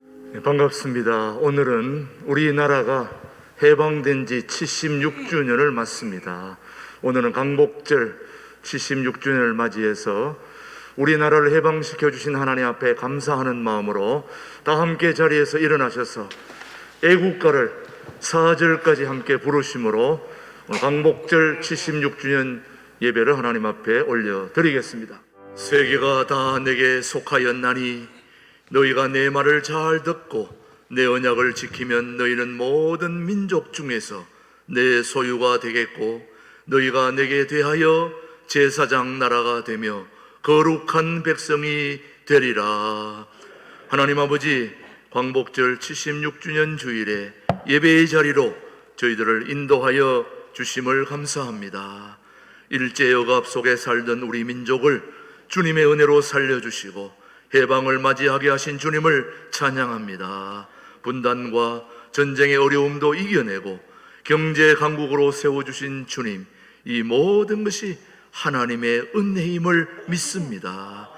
네, 반갑습니다. 오늘은 우리나라가 해방된 지 76주년을 맞습니다. 오늘은 광복절 76주년을 맞이해서 우리나라를 해방시켜 주신 하나님 앞에 감사하는 마음으로 다 함께 자리에서 일어나셔서 애국가를 4절까지 함께 부르심으로 광복절 76주년 예배를 하나님 앞에 올려드리겠습니다. 세계가 다 내게 속하였나니 너희가 내 말을 잘 듣고 내 언약을 지키면 너희는 모든 민족 중에서 내 소유가 되겠고 너희가 내게 대하여 제사장 나라가 되며 거룩한 백성이 되리라. 하나님 아버지, 광복절 76주년 주일에 예배의 자리로 저희들을 인도하여 주심을 감사합니다. 일제여갑 속에 살던 우리 민족을 주님의 은혜로 살려주시고 해방을 맞이하게 하신 주님을 찬양합니다. 분단과 전쟁의 어려움도 이겨내고 경제 강국으로 세워주신 주님, 이 모든 것이 하나님의 은혜임을 믿습니다.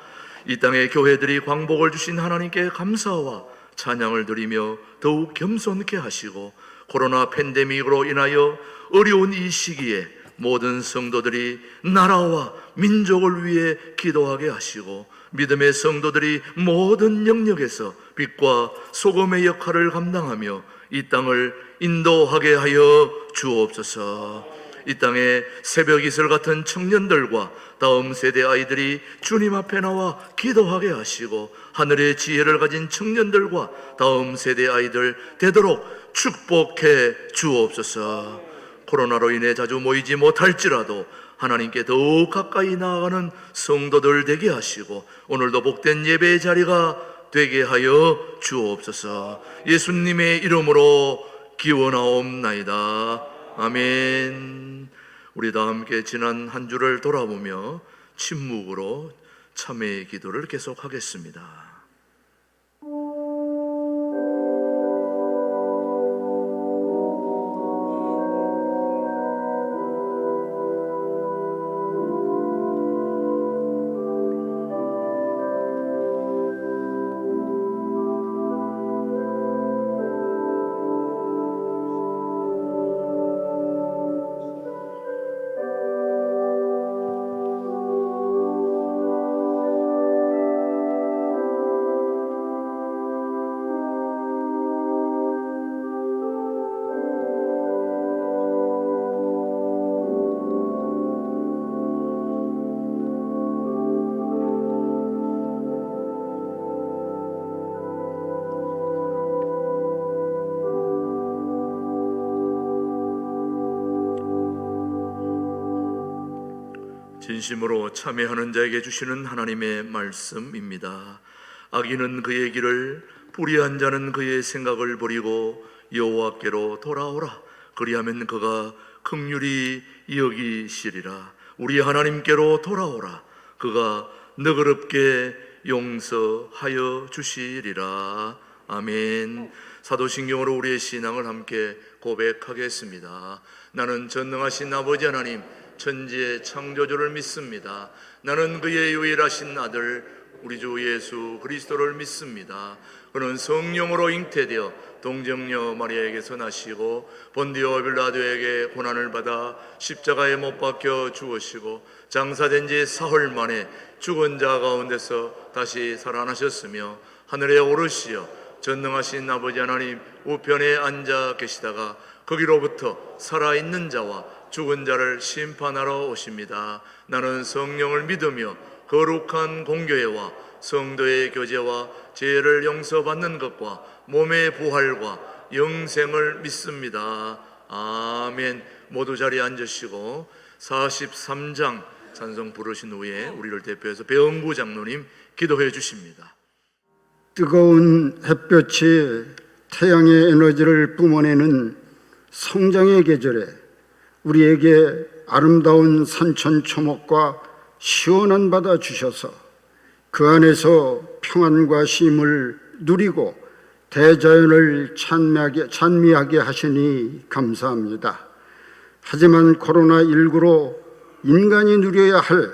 이 땅의 교회들이 광복을 주신 하나님께 감사와 찬양을 드리며 더욱 겸손케 하시고 코로나 팬데믹으로 인하여 어려운 이 시기에 모든 성도들이 나라와 민족을 위해 기도하게 하시고 믿음의 성도들이 모든 영역에서 빛과 소금의 역할을 감당하며 이 땅을 인도하게 하여 주옵소서. 이 땅에 새벽 이슬 같은 청년들과 다음 세대 아이들이 주님 앞에 나와 기도하게 하시고 하늘의 지혜를 가진 청년들과 다음 세대 아이들 되도록 축복해 주옵소서. 코로나로 인해 자주 모이지 못할지라도 하나님께 더욱 가까이 나아가는 성도들 되게 하시고 오늘도 복된 예배의 자리가 되게 하여 주옵소서. 예수님의 이름으로 기원하옵나이다. 아멘. 우리 다 함께 지난 한 주를 돌아보며 침묵으로 참회의 기도를 계속하겠습니다. 진심으로 참회하는 자에게 주시는 하나님의 말씀입니다. 악인은 그의 길을, 불의한 자는 그의 생각을 버리고 여호와께로 돌아오라. 그리하면 그가 긍휼히 여기시리라. 우리 하나님께로 돌아오라. 그가 너그럽게 용서하여 주시리라. 아멘. 사도신경으로 우리의 신앙을 함께 고백하겠습니다. 나는 전능하신 아버지 하나님, 천지의 창조주를 믿습니다. 나는 그의 유일하신 아들 우리 주 예수 그리스도를 믿습니다. 그는 성령으로 잉태되어 동정녀 마리아에게서 나시고 본디오 빌라도에게 고난을 받아 십자가에 못 박혀 죽으시고 장사된 지 사흘 만에 죽은 자 가운데서 다시 살아나셨으며 하늘에 오르시어 전능하신 아버지 하나님 우편에 앉아 계시다가 거기로부터 살아있는 자와 죽은 자를 심판하러 오십니다. 나는 성령을 믿으며 거룩한 공교회와 성도의 교제와 죄를 용서받는 것과 몸의 부활과 영생을 믿습니다. 아멘. 모두 자리에 앉으시고 43장 찬송 부르신 후에 우리를 대표해서 배은구 장로님 기도해 주십니다. 뜨거운 햇볕이 태양의 에너지를 뿜어내는 성장의 계절에 우리에게 아름다운 산천초목과 시원한 바다 주셔서 그 안에서 평안과 쉼을 누리고 대자연을 찬미하게 하시니 감사합니다. 하지만 코로나19로 인간이 누려야 할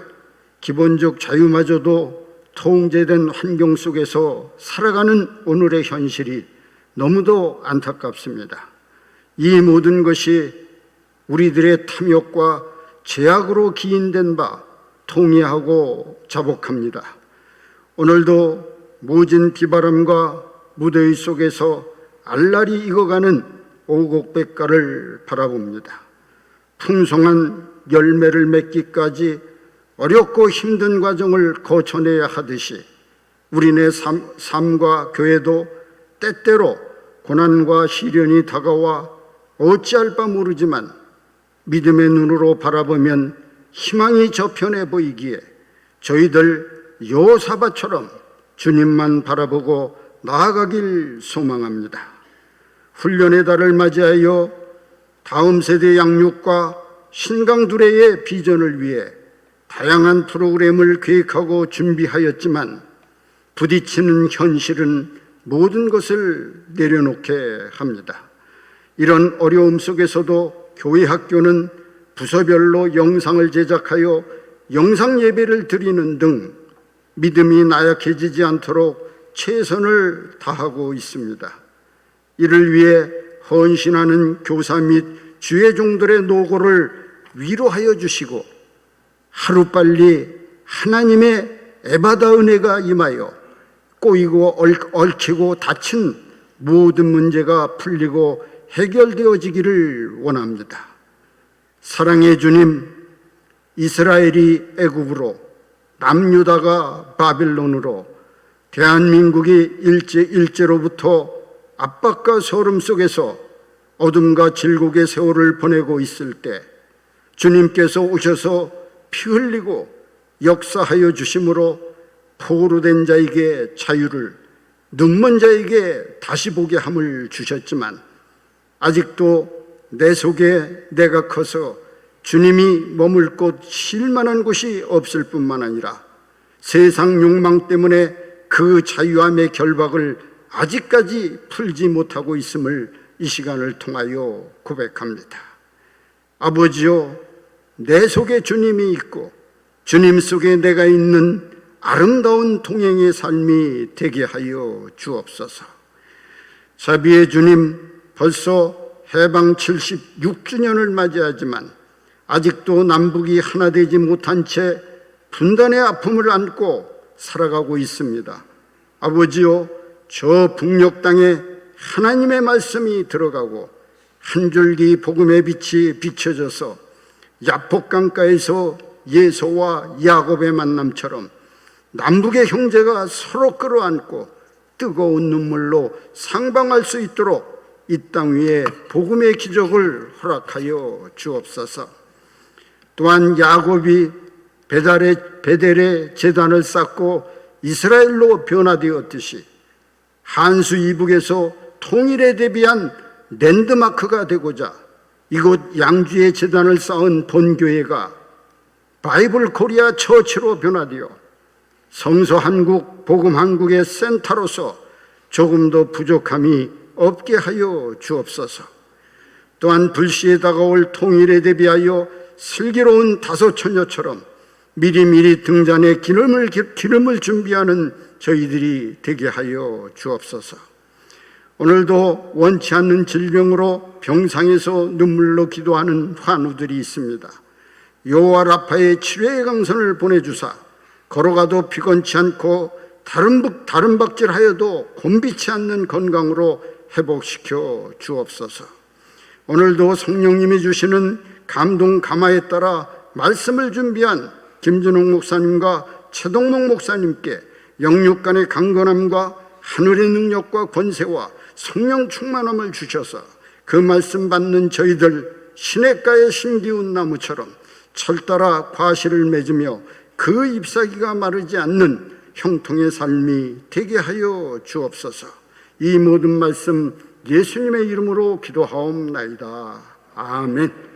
기본적 자유마저도 통제된 환경 속에서 살아가는 오늘의 현실이 너무도 안타깝습니다. 이 모든 것이 우리들의 탐욕과 죄악으로 기인된 바 통회하고 자복합니다. 오늘도 모진 비바람과 무더위 속에서 알날이 익어가는 오곡백과를 바라봅니다. 풍성한 열매를 맺기까지 어렵고 힘든 과정을 거쳐내야 하듯이 우리네 삶과 교회도 때때로 고난과 시련이 다가와 어찌할 바 모르지만 믿음의 눈으로 바라보면 희망이 저편해 보이기에 저희들 여호사밧처럼 주님만 바라보고 나아가길 소망합니다. 훈련의 달을 맞이하여 다음 세대 양육과 신강 두레의 비전을 위해 다양한 프로그램을 계획하고 준비하였지만 부딪히는 현실은 모든 것을 내려놓게 합니다. 이런 어려움 속에서도 교회 학교는 부서별로 영상을 제작하여 영상 예배를 드리는 등 믿음이 나약해지지 않도록 최선을 다하고 있습니다. 이를 위해 헌신하는 교사 및 주의 종들의 노고를 위로하여 주시고 하루빨리 하나님의 에바다 은혜가 임하여 꼬이고 얽히고 다친 모든 문제가 풀리고 해결되어지기를 원합니다. 사랑의 주님, 이스라엘이 애굽으로, 남유다가 바빌론으로, 대한민국이 일제로부터 압박과 소름 속에서 어둠과 질곡의 세월을 보내고 있을 때 주님께서 오셔서 피 흘리고 역사하여 주심으로 포로된 자에게 자유를, 눈먼 자에게 다시 보게 함을 주셨지만 아직도 내 속에 내가 커서 주님이 머물 곳 쉴 만한 곳이 없을 뿐만 아니라 세상 욕망 때문에 그 자유함의 결박을 아직까지 풀지 못하고 있음을 이 시간을 통하여 고백합니다. 아버지요, 내 속에 주님이 있고 주님 속에 내가 있는 아름다운 동행의 삶이 되게 하여 주옵소서. 자비의 주님, 벌써 해방 76주년을 맞이하지만 아직도 남북이 하나 되지 못한 채 분단의 아픔을 안고 살아가고 있습니다. 아버지요, 저 북녘 땅에 하나님의 말씀이 들어가고 한 줄기 복음의 빛이 비춰져서 야복강가에서 예수와 야곱의 만남처럼 남북의 형제가 서로 끌어안고 뜨거운 눈물로 상방할 수 있도록 이 땅 위에 복음의 기적을 허락하여 주옵소서. 또한 야곱이 베델의 제단을 쌓고 이스라엘로 변화되었듯이 한수 이북에서 통일에 대비한 랜드마크가 되고자 이곳 양주의 제단을 쌓은 본교회가 바이블 코리아 처치로 변화되어 성서 한국, 복음 한국의 센터로서 조금 더 부족함이 없게 하여 주옵소서. 또한 불시에 다가올 통일에 대비하여 슬기로운 다소처녀처럼 미리미리 등잔에 기름을 준비하는 저희들이 되게 하여 주옵소서. 오늘도 원치 않는 질병으로 병상에서 눈물로 기도하는 환우들이 있습니다. 여호와 라파의 치료의 강선을 보내주사 걸어가도 피곤치 않고 다른 박질하여도 곤비치 않는 건강으로 회복시켜 주옵소서. 오늘도 성령님이 주시는 감동 감화에 따라 말씀을 준비한 김준홍 목사님과 최동목 목사님께 영육간의 강건함과 하늘의 능력과 권세와 성령 충만함을 주셔서 그 말씀 받는 저희들 시냇가의 심기운 나무처럼 철따라 과실을 맺으며 그 잎사귀가 마르지 않는 형통의 삶이 되게 하여 주옵소서. 이 모든 말씀 예수님의 이름으로 기도하옵나이다. 아멘.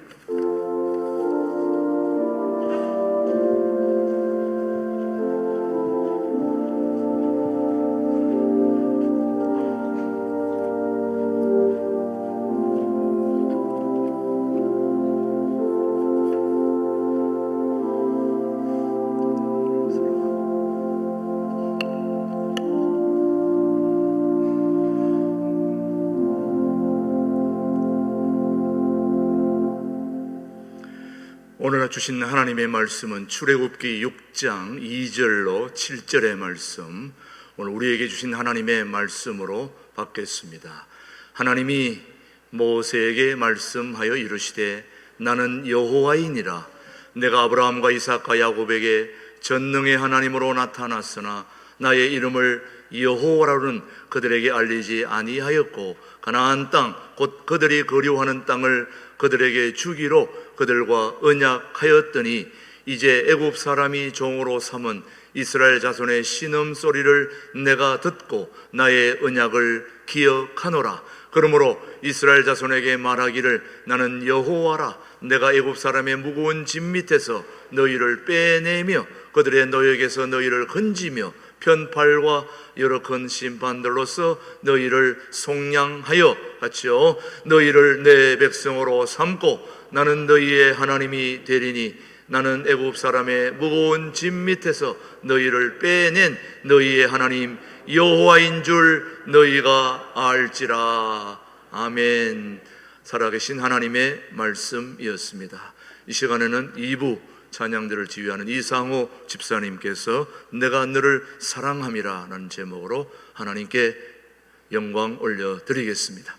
오늘 주신 하나님의 말씀은 출애굽기 6장 2절로 7절의 말씀, 오늘 우리에게 주신 하나님의 말씀으로 받겠습니다. 하나님이 모세에게 말씀하여 이르시되 나는 여호와이니라. 내가 아브라함과 이삭과 야곱에게 전능의 하나님으로 나타났으나 나의 이름을 여호와라는 그들에게 알리지 아니하였고 가나안 땅 곧 그들이 거류하는 땅을 그들에게 주기로 그들과 언약하였더니 이제 애굽 사람이 종으로 삼은 이스라엘 자손의 신음소리를 내가 듣고 나의 언약을 기억하노라. 그러므로 이스라엘 자손에게 말하기를 나는 여호와라. 내가 애굽 사람의 무거운 짐 밑에서 너희를 빼내며 그들의 노역에서 너희를 건지며 편팔과 여러 큰 심판들로서 너희를 속량하여 같이요 너희를 내 백성으로 삼고 나는 너희의 하나님이 되리니 나는 애굽 사람의 무거운 짐 밑에서 너희를 빼낸 너희의 하나님 여호와인 줄 너희가 알지라. 아멘. 살아계신 하나님의 말씀이었습니다. 이 시간에는 2부 찬양들을 지휘하는 이상호 집사님께서 내가 너를 사랑함이라 라는 제목으로 하나님께 영광 올려드리겠습니다.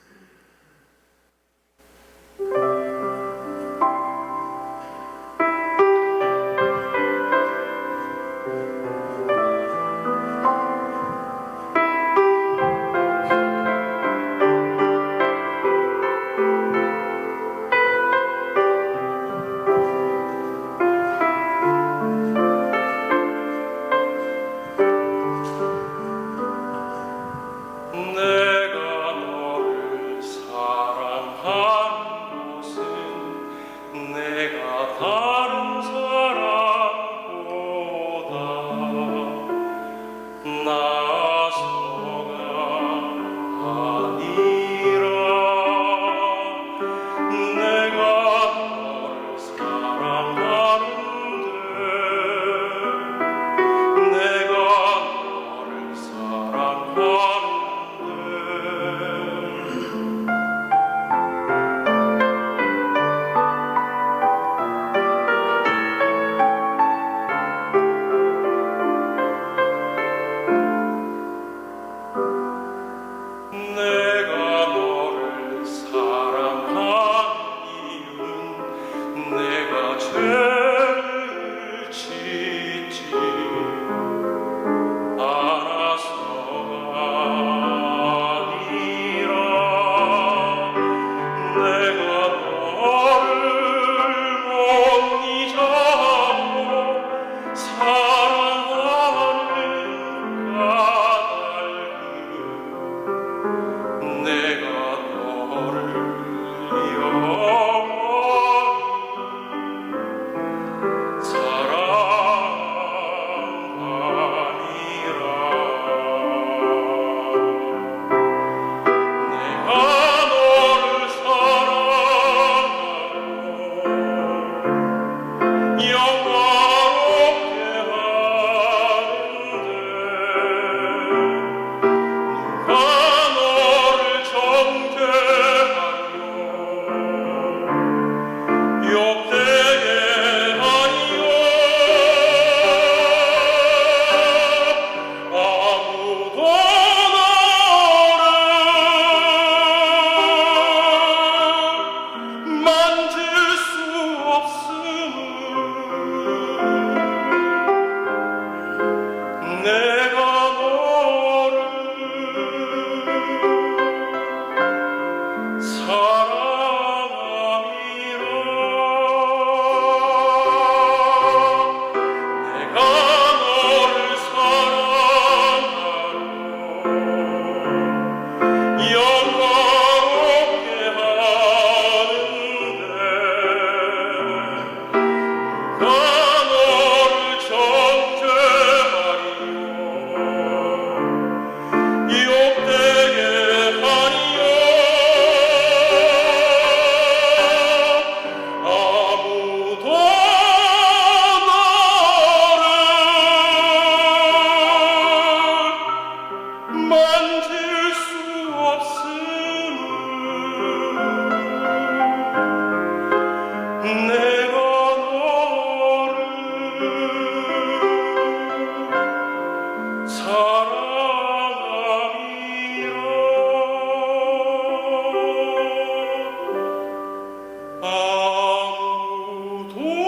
아무도 나를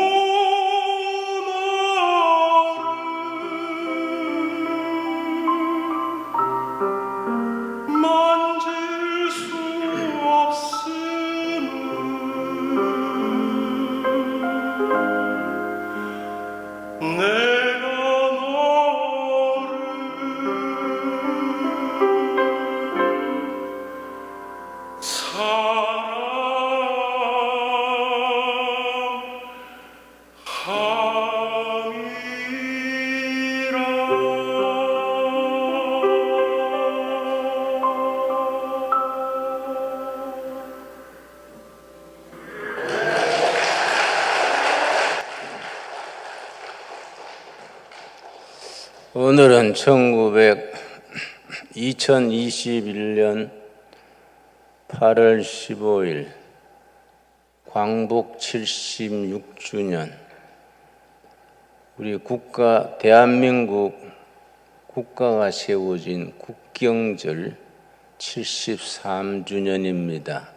만질 수 없음을 내가 너를 오늘은 2021년 8월 15일 광복 76주년 우리 대한민국 국가가 세워진 국경절 73주년입니다.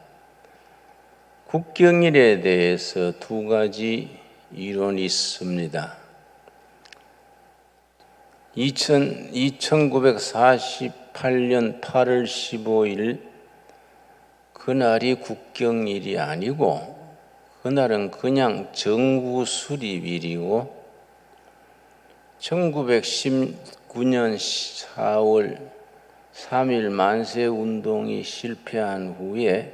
국경일에 대해서 두 가지 이론이 있습니다. 1948년 8월 15일 그날이 국경일이 아니고 그날은 그냥 정부 수립일이고 1919년 4월 3일 만세운동이 실패한 후에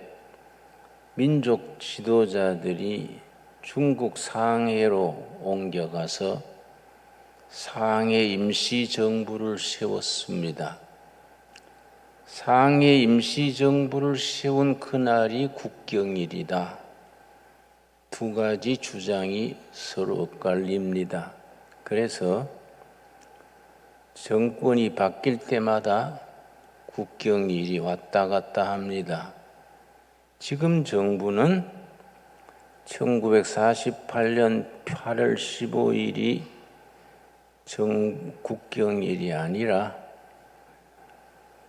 민족 지도자들이 중국 상해로 옮겨가서 상해 임시정부를 세웠습니다. 상해 임시정부를 세운 그날이 국경일이다. 두 가지 주장이 서로 엇갈립니다. 그래서 정권이 바뀔 때마다 국경일이 왔다 갔다 합니다. 지금 정부는 1948년 8월 15일이 국경일이 아니라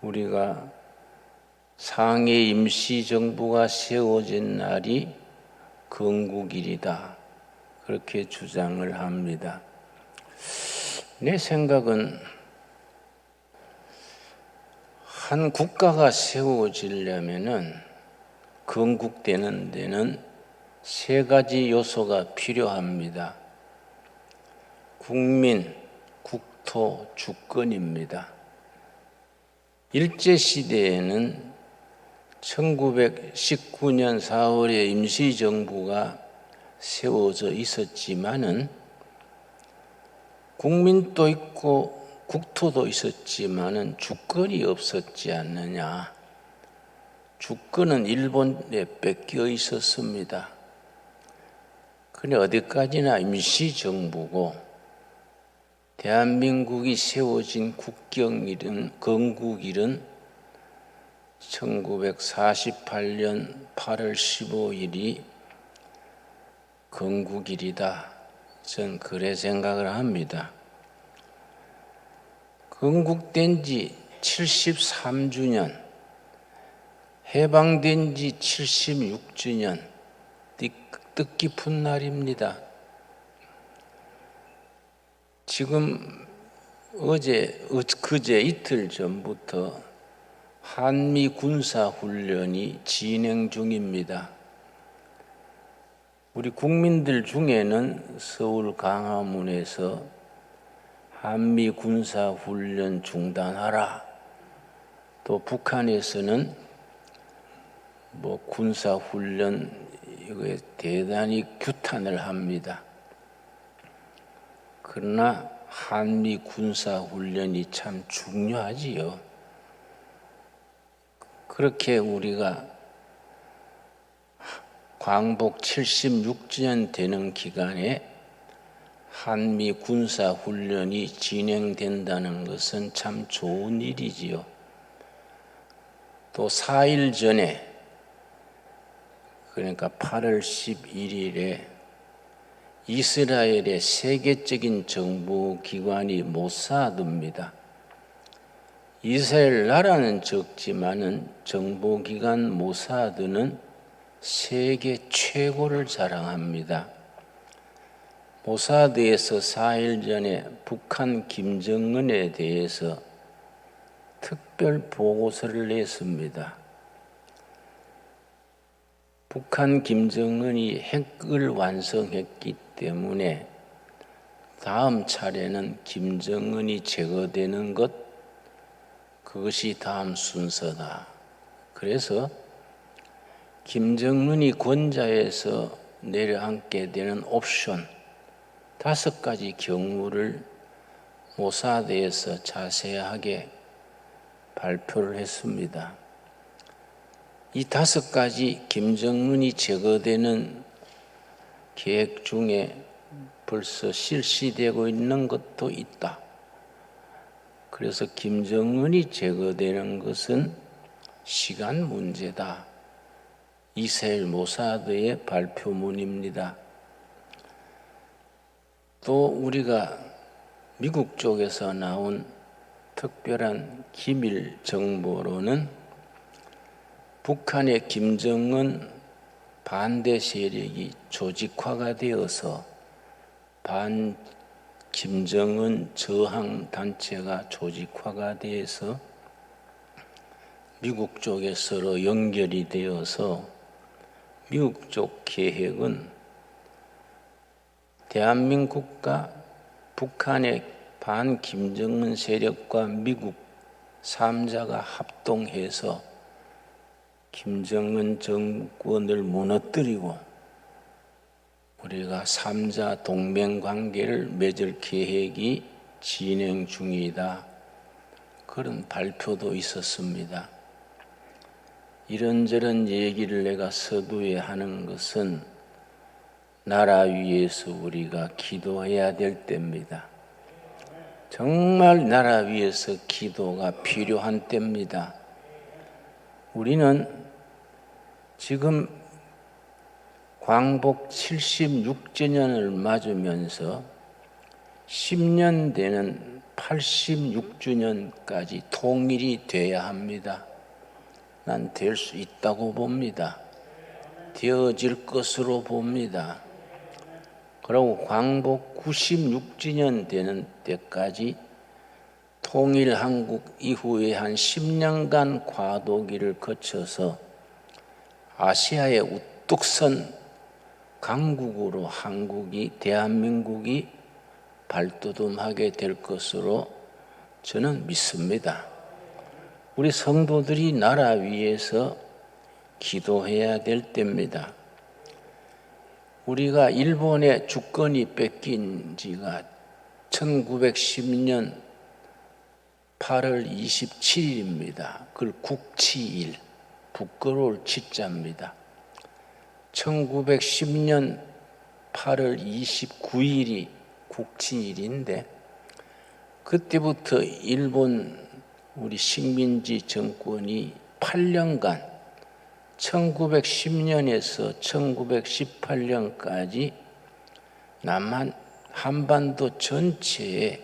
우리가 상해 임시정부가 세워진 날이 건국일이다. 그렇게 주장을 합니다. 내 생각은 한 국가가 세워지려면은 건국되는 데는 세 가지 요소가 필요합니다. 국민, 국토, 주권입니다. 일제시대에는 1919년 4월에 임시정부가 세워져 있었지만은 국민도 있고 국토도 있었지만은 주권이 없었지 않느냐. 주권은 일본에 뺏겨 있었습니다. 그런데 어디까지나 임시정부고 대한민국이 세워진 건국일은 1948년 8월 15일이 건국일이다. 전 그래 생각을 합니다. 건국된 지 73주년, 해방된 지 76주년, 뜻깊은 날입니다. 지금 그제 이틀 전부터 한미 군사훈련이 진행 중입니다. 우리 국민들 중에는 서울 광화문에서 한미 군사훈련 중단하라. 또 북한에서는 군사훈련 이거에 대단히 규탄을 합니다. 그러나 한미 군사훈련이 참 중요하지요. 그렇게 우리가 광복 76주년 되는 기간에 한미 군사훈련이 진행된다는 것은 참 좋은 일이지요. 또 4일 전에, 그러니까 8월 11일에 이스라엘의 세계적인 정부기관이 모사드입니다. 이스라엘 나라는 적지만은 정보기관 모사드는 세계 최고를 자랑합니다. 모사드에서 4일 전에 북한 김정은에 대해서 특별 보고서를 냈습니다. 북한 김정은이 핵을 완성했기 때문에 다음 차례는 김정은이 제거되는 것, 그것이 다음 순서다. 그래서 김정은이 권좌에서 내려앉게 되는 옵션 5가지 경우를 모사드에서 자세하게 발표를 했습니다. 이 5가지 김정은이 제거되는 계획 중에 벌써 실시되고 있는 것도 있다. 그래서 김정은이 제거되는 것은 시간 문제다. 이스라엘 모사드의 발표문입니다. 또 우리가 미국 쪽에서 나온 특별한 기밀 정보로는 북한의 김정은 반대 세력이 조직화가 되어서 반 김정은 저항 단체가 조직화가 돼서 미국 쪽에 서로 연결이 되어서 미국 쪽 계획은 대한민국과 북한의 반 김정은 세력과 미국 3자가 합동해서 김정은 정권을 무너뜨리고 우리가 3자 동맹 관계를 맺을 계획이 진행 중이다. 그런 발표도 있었습니다. 이런저런 얘기를 내가 서두에 하는 것은 나라 위에서 우리가 기도해야 될 때입니다. 정말 나라 위에서 기도가 필요한 때입니다. 우리는 지금 광복 76주년을 맞으면서 10년 되는 86주년까지 통일이 돼야 합니다. 난 될 수 있다고 봅니다. 되어질 것으로 봅니다. 그리고 광복 96주년 되는 때까지 통일 한국 이후에 한 10년간 과도기를 거쳐서 아시아의 우뚝 선 강국으로 대한민국이 발돋움하게 될 것으로 저는 믿습니다. 우리 성도들이 나라 위에서 기도해야 될 때입니다. 우리가 일본의 주권이 뺏긴 지가 1910년 8월 27일입니다. 그걸 국치일, 부끄러울 치자입니다. 1910년 8월 29일이 국치일인데 그때부터 일본 우리 식민지 정권이 8년간 1910년에서 1918년까지 남한 한반도 전체에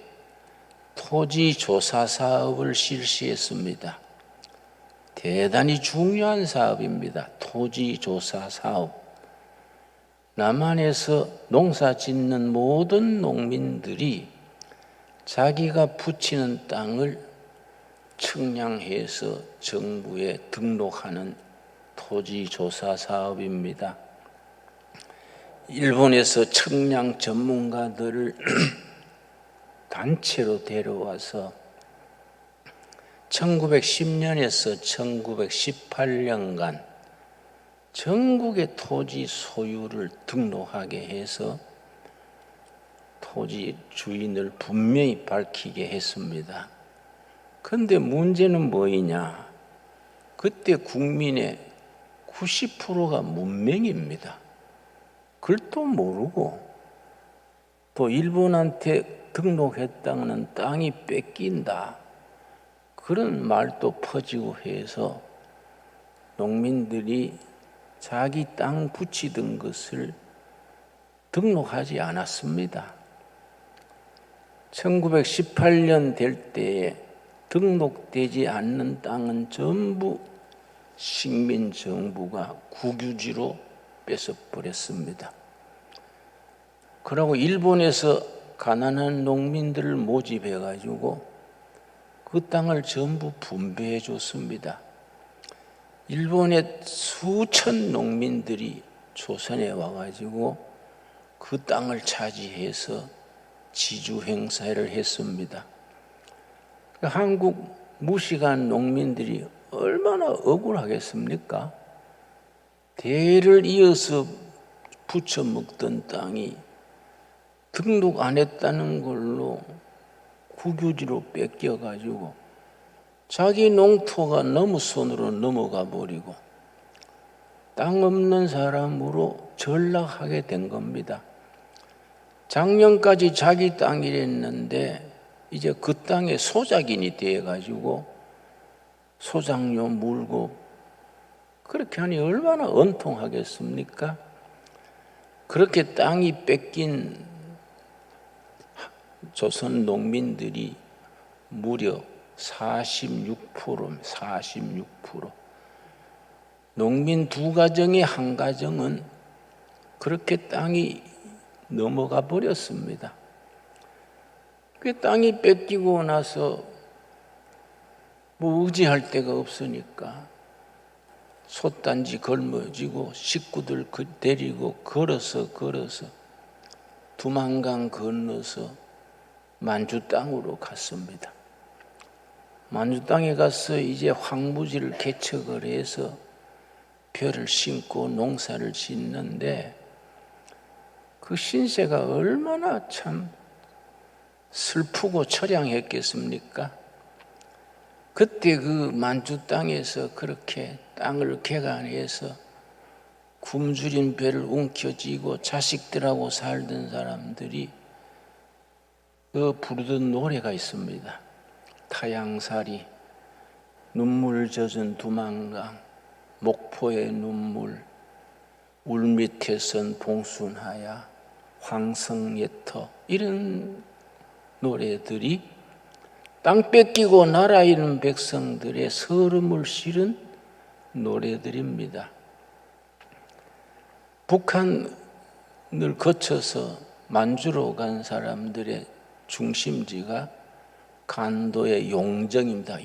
토지 조사 사업을 실시했습니다. 대단히 중요한 사업입니다. 토지 조사 사업. 남한에서 농사 짓는 모든 농민들이 자기가 붙이는 땅을 측량해서 정부에 등록하는 토지 조사 사업입니다. 일본에서 측량 전문가들을 단체로 데려와서 1910년에서 1918년간 전국의 토지 소유를 등록하게 해서 토지 주인을 분명히 밝히게 했습니다. 그런데 문제는 뭐이냐? 그때 국민의 90%가 문맹입니다. 글도 모르고 또 일본한테 등록했다는 땅이 뺏긴다. 그런 말도 퍼지고 해서 농민들이 자기 땅 붙이던 것을 등록하지 않았습니다. 1918년 될 때에 등록되지 않는 땅은 전부 식민정부가 국유지로 뺏어버렸습니다. 그러고 일본에서 가난한 농민들을 모집해가지고 그 땅을 전부 분배해 줬습니다. 일본의 수천 농민들이 조선에 와가지고 그 땅을 차지해서 지주 행사를 했습니다. 한국 무식한 농민들이 얼마나 억울하겠습니까? 대를 이어서 부쳐먹던 땅이 등록 안 했다는 걸로 국유지로 뺏겨가지고 자기 농토가 너무 손으로 넘어가 버리고 땅 없는 사람으로 전락하게 된 겁니다. 작년까지 자기 땅이랬는데 이제 그 땅에 소작인이 돼가지고 소장료 물고 그렇게 하니 얼마나 원통하겠습니까? 그렇게 땅이 뺏긴 조선 농민들이 무려 46%. 농민 두 가정의 한 가정은 그렇게 땅이 넘어가 버렸습니다. 그 땅이 뺏기고 나서 뭐 의지할 데가 없으니까 솥단지 걸머지고 식구들 데리고 걸어서 두만강 건너서 만주 땅으로 갔습니다. 만주 땅에 가서 이제 황무지를 개척을 해서 벼를 심고 농사를 짓는데 그 신세가 얼마나 참 슬프고 처량했겠습니까? 그때 그 만주 땅에서 그렇게 땅을 개간해서 굶주린 배를 움켜쥐고 자식들하고 살던 사람들이 그 부르던 노래가 있습니다. 타양살이, 눈물 젖은 두만강, 목포의 눈물, 울밑에선 봉순하야, 황성예터, 이런 노래들이 땅 뺏기고 나라 잃은 백성들의 서름을 실은 노래들입니다. 북한을 거쳐서 만주로 간 사람들의 중심지가 간도의 용정입니다.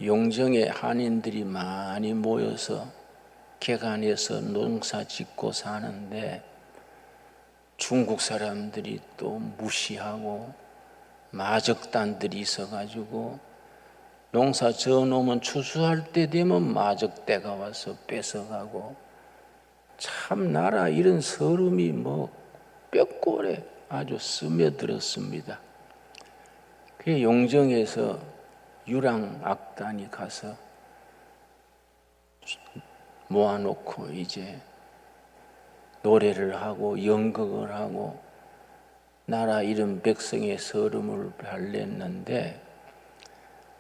용정에 한인들이 많이 모여서 개간해서 농사 짓고 사는데 중국 사람들이 또 무시하고 마적단들이 있어가지고 농사 져놓으면 추수할 때 되면 마적대가 와서 뺏어가고 참 나라 이런 서름이 뭐 뼈골에 아주 스며들었습니다. 그 용정에서 유랑악단이 가서 모아놓고 이제 노래를 하고 연극을 하고 나라 잃은 백성의 서름을 달랬는데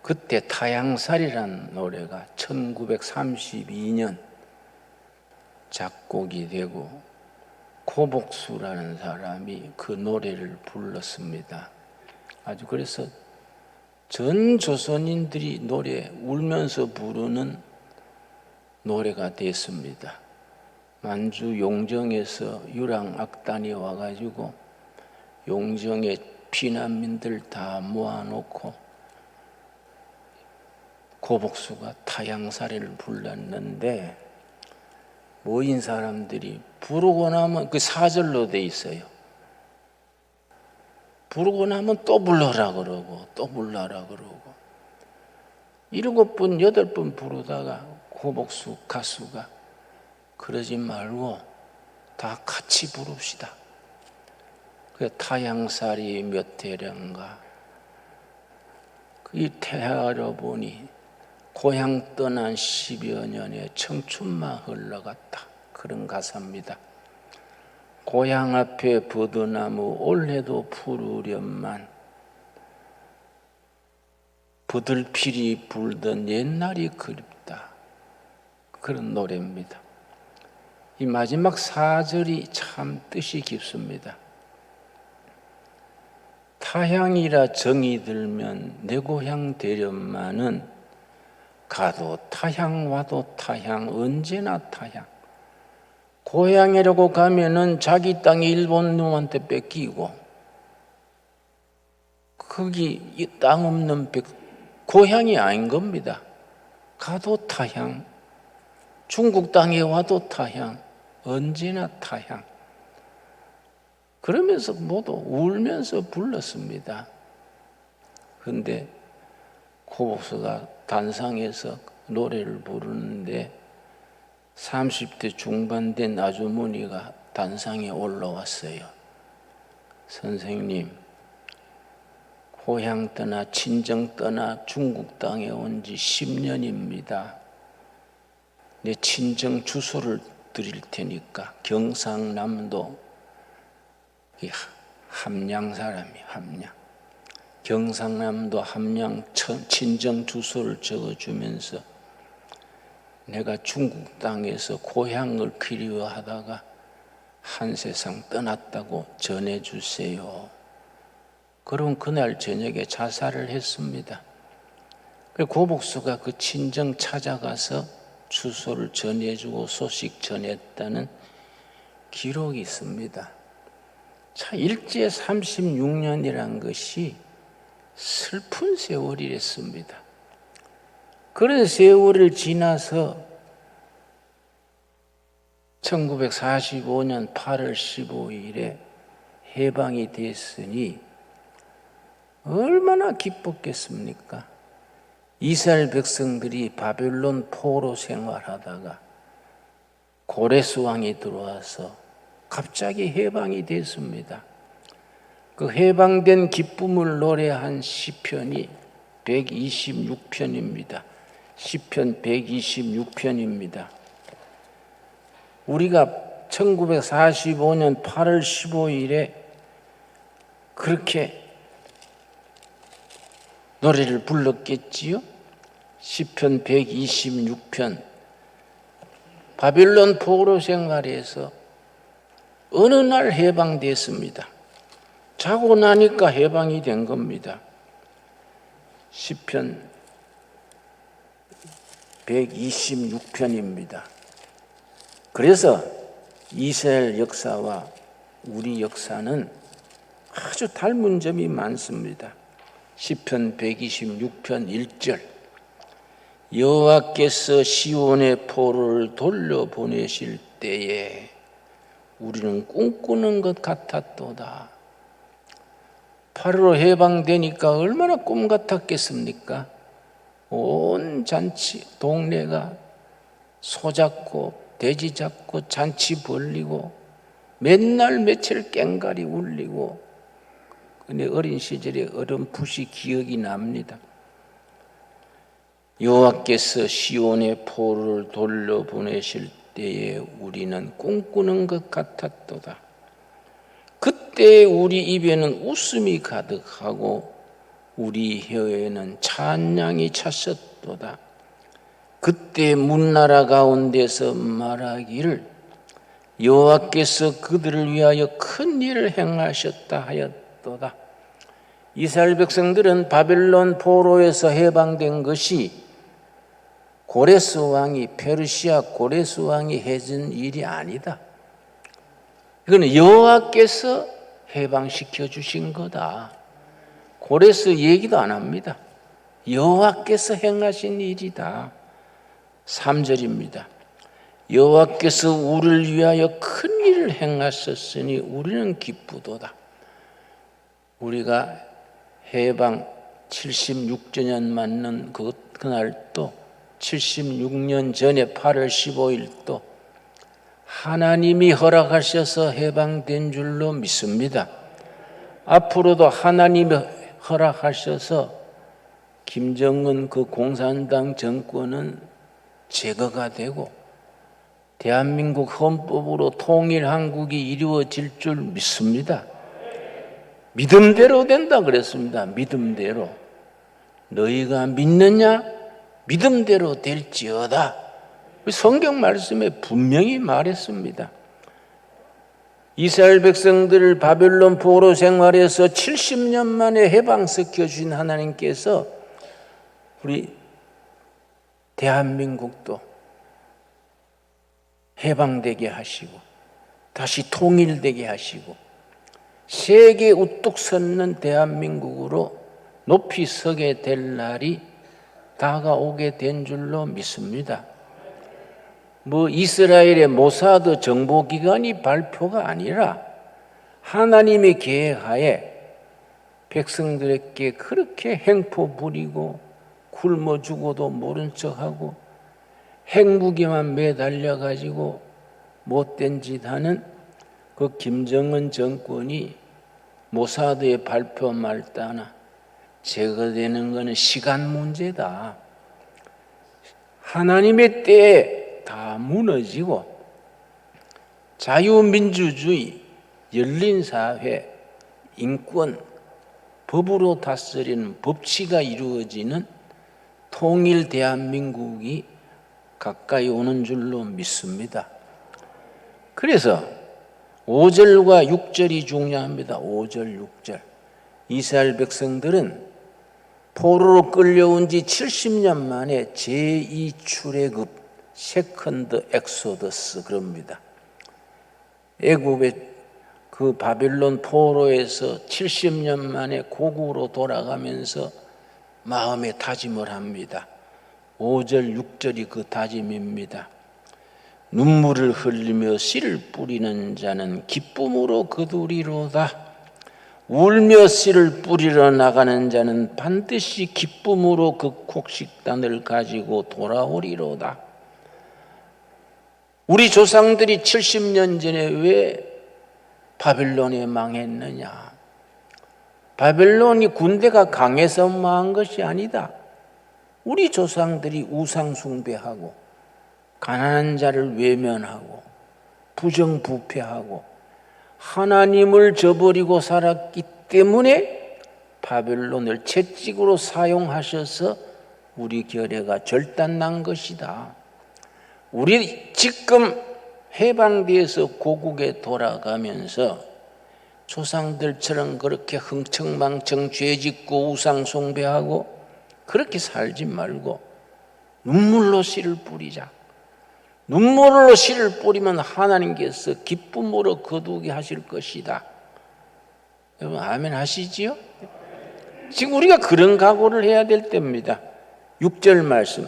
그때 타양살이라는 노래가 1932년 작곡이 되고 고복수라는 사람이 그 노래를 불렀습니다. 아주 그래서 전 조선인들이 노래 울면서 부르는 노래가 됐습니다. 만주 용정에서 유랑악단이 와가지고 용정의 피난민들 다 모아놓고 고복수가 타양살이를 불렀는데 모인 사람들이 부르고 나면 그 사절로 돼 있어요. 부르고 나면 또 불러라 그러고 또 불러라 그러고 7번, 8번 부르다가 고복수 가수가 그러지 말고 다 같이 부릅시다. 그 타양살이 몇 해련가 이 태하러 보니 고향 떠난 10여 년의 청춘만 흘러갔다. 그런 가사입니다. 고향 앞에 버드나무 올해도 푸르련만 버들필이 불던 옛날이 그립다. 그런 노래입니다. 이 마지막 4절이 참 뜻이 깊습니다. 타향이라 정이 들면 내 고향 되련만은 가도 타향 와도 타향 언제나 타향. 고향이라고 가면은 자기 땅이 일본 놈한테 뺏기고 거기 이 땅 없는 고향이 아닌 겁니다. 가도 타향, 중국 땅에 와도 타향, 언제나 타향. 그러면서 모두 울면서 불렀습니다. 그런데 고복서가 단상에서 노래를 부르는데 30대 중반 된 아주머니가 단상에 올라왔어요. 선생님, 고향 떠나 친정 떠나 중국 땅에 온 지 10년입니다. 내 친정 주소를 드릴 테니까 경상남도 함양 사람이 함양. 경상남도 함양 친정 주소를 적어주면서 내가 중국 땅에서 고향을 그리워하다가 한 세상 떠났다고 전해주세요. 그럼 그날 저녁에 자살을 했습니다. 고복서가 그 친정 찾아가서 주소를 전해주고 소식 전했다는 기록이 있습니다. 자, 일제 36년이란 것이 슬픈 세월이랬습니다. 그런 세월을 지나서 1945년 8월 15일에 해방이 됐으니 얼마나 기뻤겠습니까? 이스라엘 백성들이 바벨론 포로 생활하다가 고레스 왕이 들어와서 갑자기 해방이 됐습니다. 그 해방된 기쁨을 노래한 시편이 126편입니다. 시편 126편입니다. 우리가 1945년 8월 15일에 그렇게 노래를 불렀겠지요? 시편 126편. 바빌론 포로 생활에서 어느 날 해방됐습니다. 자고 나니까 해방이 된 겁니다. 시편 126편입니다. 그래서 이스라엘 역사와 우리 역사는 아주 닮은 점이 많습니다. 시편 126편 1절 여호와께서 시온의 포로를 돌려보내실 때에 우리는 꿈꾸는 것 같았도다. 8.15 해방되니까 얼마나 꿈 같았겠습니까? 온 잔치 동네가 소 잡고 돼지 잡고 잔치 벌리고 맨날 며칠 깽가리 울리고 근데 어린 시절에 어렴풋이 기억이 납니다. 여호와께서 시온의 포로를 돌려보내실 때에 우리는 꿈꾸는 것 같았도다. 그때 우리 입에는 웃음이 가득하고 우리 혀에는 찬양이 찼었도다. 그때 문나라 가운데서 말하기를 여호와께서 그들을 위하여 큰 일을 행하셨다 하였도다. 이스라엘 백성들은 바벨론 포로에서 해방된 것이 고레스 왕이 페르시아 고레스 왕이 해준 일이 아니다. 이거는 여호와께서 해방시켜 주신 거다. 고레스 얘기도 안 합니다. 여호와께서 행하신 일이다. 3절입니다. 여호와께서 우리를 위하여 큰 일을 행하셨으니 우리는 기쁘도다. 우리가 해방 76주년 맞는 그날 또 76년 전에 8월 15일 또 하나님이 허락하셔서 해방된 줄로 믿습니다. 앞으로도 하나님이 허락하셔서 김정은 그 공산당 정권은 제거가 되고 대한민국 헌법으로 통일 한국이 이루어질 줄 믿습니다. 믿음대로 된다 그랬습니다. 믿음대로. 너희가 믿느냐? 믿음대로 될지어다. 성경 말씀에 분명히 말했습니다. 이스라엘 백성들을 바벨론 포로 생활에서 70년 만에 해방시켜 주신 하나님께서 우리 대한민국도 해방되게 하시고 다시 통일되게 하시고 세계 우뚝 섰는 대한민국으로 높이 서게 될 날이 다가오게 된 줄로 믿습니다. 이스라엘의 모사드 정보기관이 발표가 아니라 하나님의 계획하에 백성들에게 그렇게 행포 부리고 굶어 죽어도 모른 척하고 핵무기만 매달려 가지고 못된 짓 하는 그 김정은 정권이 모사드의 발표 말 따나 제거되는 것은 시간 문제다. 하나님의 때에 다 무너지고 자유민주주의, 열린 사회, 인권, 법으로 다스리는 법치가 이루어지는 통일 대한민국이 가까이 오는 줄로 믿습니다. 그래서 5절과 6절이 중요합니다. 5절, 6절. 이스라엘 백성들은 포로로 끌려온 지 70년 만에 제2출애굽 세컨드 엑소더스 그럽니다. 애굽의 그 바빌론 포로에서 70년 만에 고국으로 돌아가면서 마음의 다짐을 합니다. 5절, 6절이 그 다짐입니다. 눈물을 흘리며 씨를 뿌리는 자는 기쁨으로 거두리로다. 울며 씨를 뿌리러 나가는 자는 반드시 기쁨으로 그 곡식단을 가지고 돌아오리로다. 우리 조상들이 70년 전에 왜 바벨론에 망했느냐? 바벨론이 군대가 강해서 망한 것이 아니다. 우리 조상들이 우상 숭배하고 가난한 자를 외면하고 부정부패하고 하나님을 저버리고 살았기 때문에 바벨론을 채찍으로 사용하셔서 우리 결례가 절단난 것이다. 우리 지금 해방되어서 고국에 돌아가면서 조상들처럼 그렇게 흥청망청 죄짓고 우상 숭배하고 그렇게 살지 말고 눈물로 씨를 뿌리자. 눈물로 씨를 뿌리면 하나님께서 기쁨으로 거두게 하실 것이다. 여러분 아멘 하시지요? 지금 우리가 그런 각오를 해야 될 때입니다. 6절 말씀.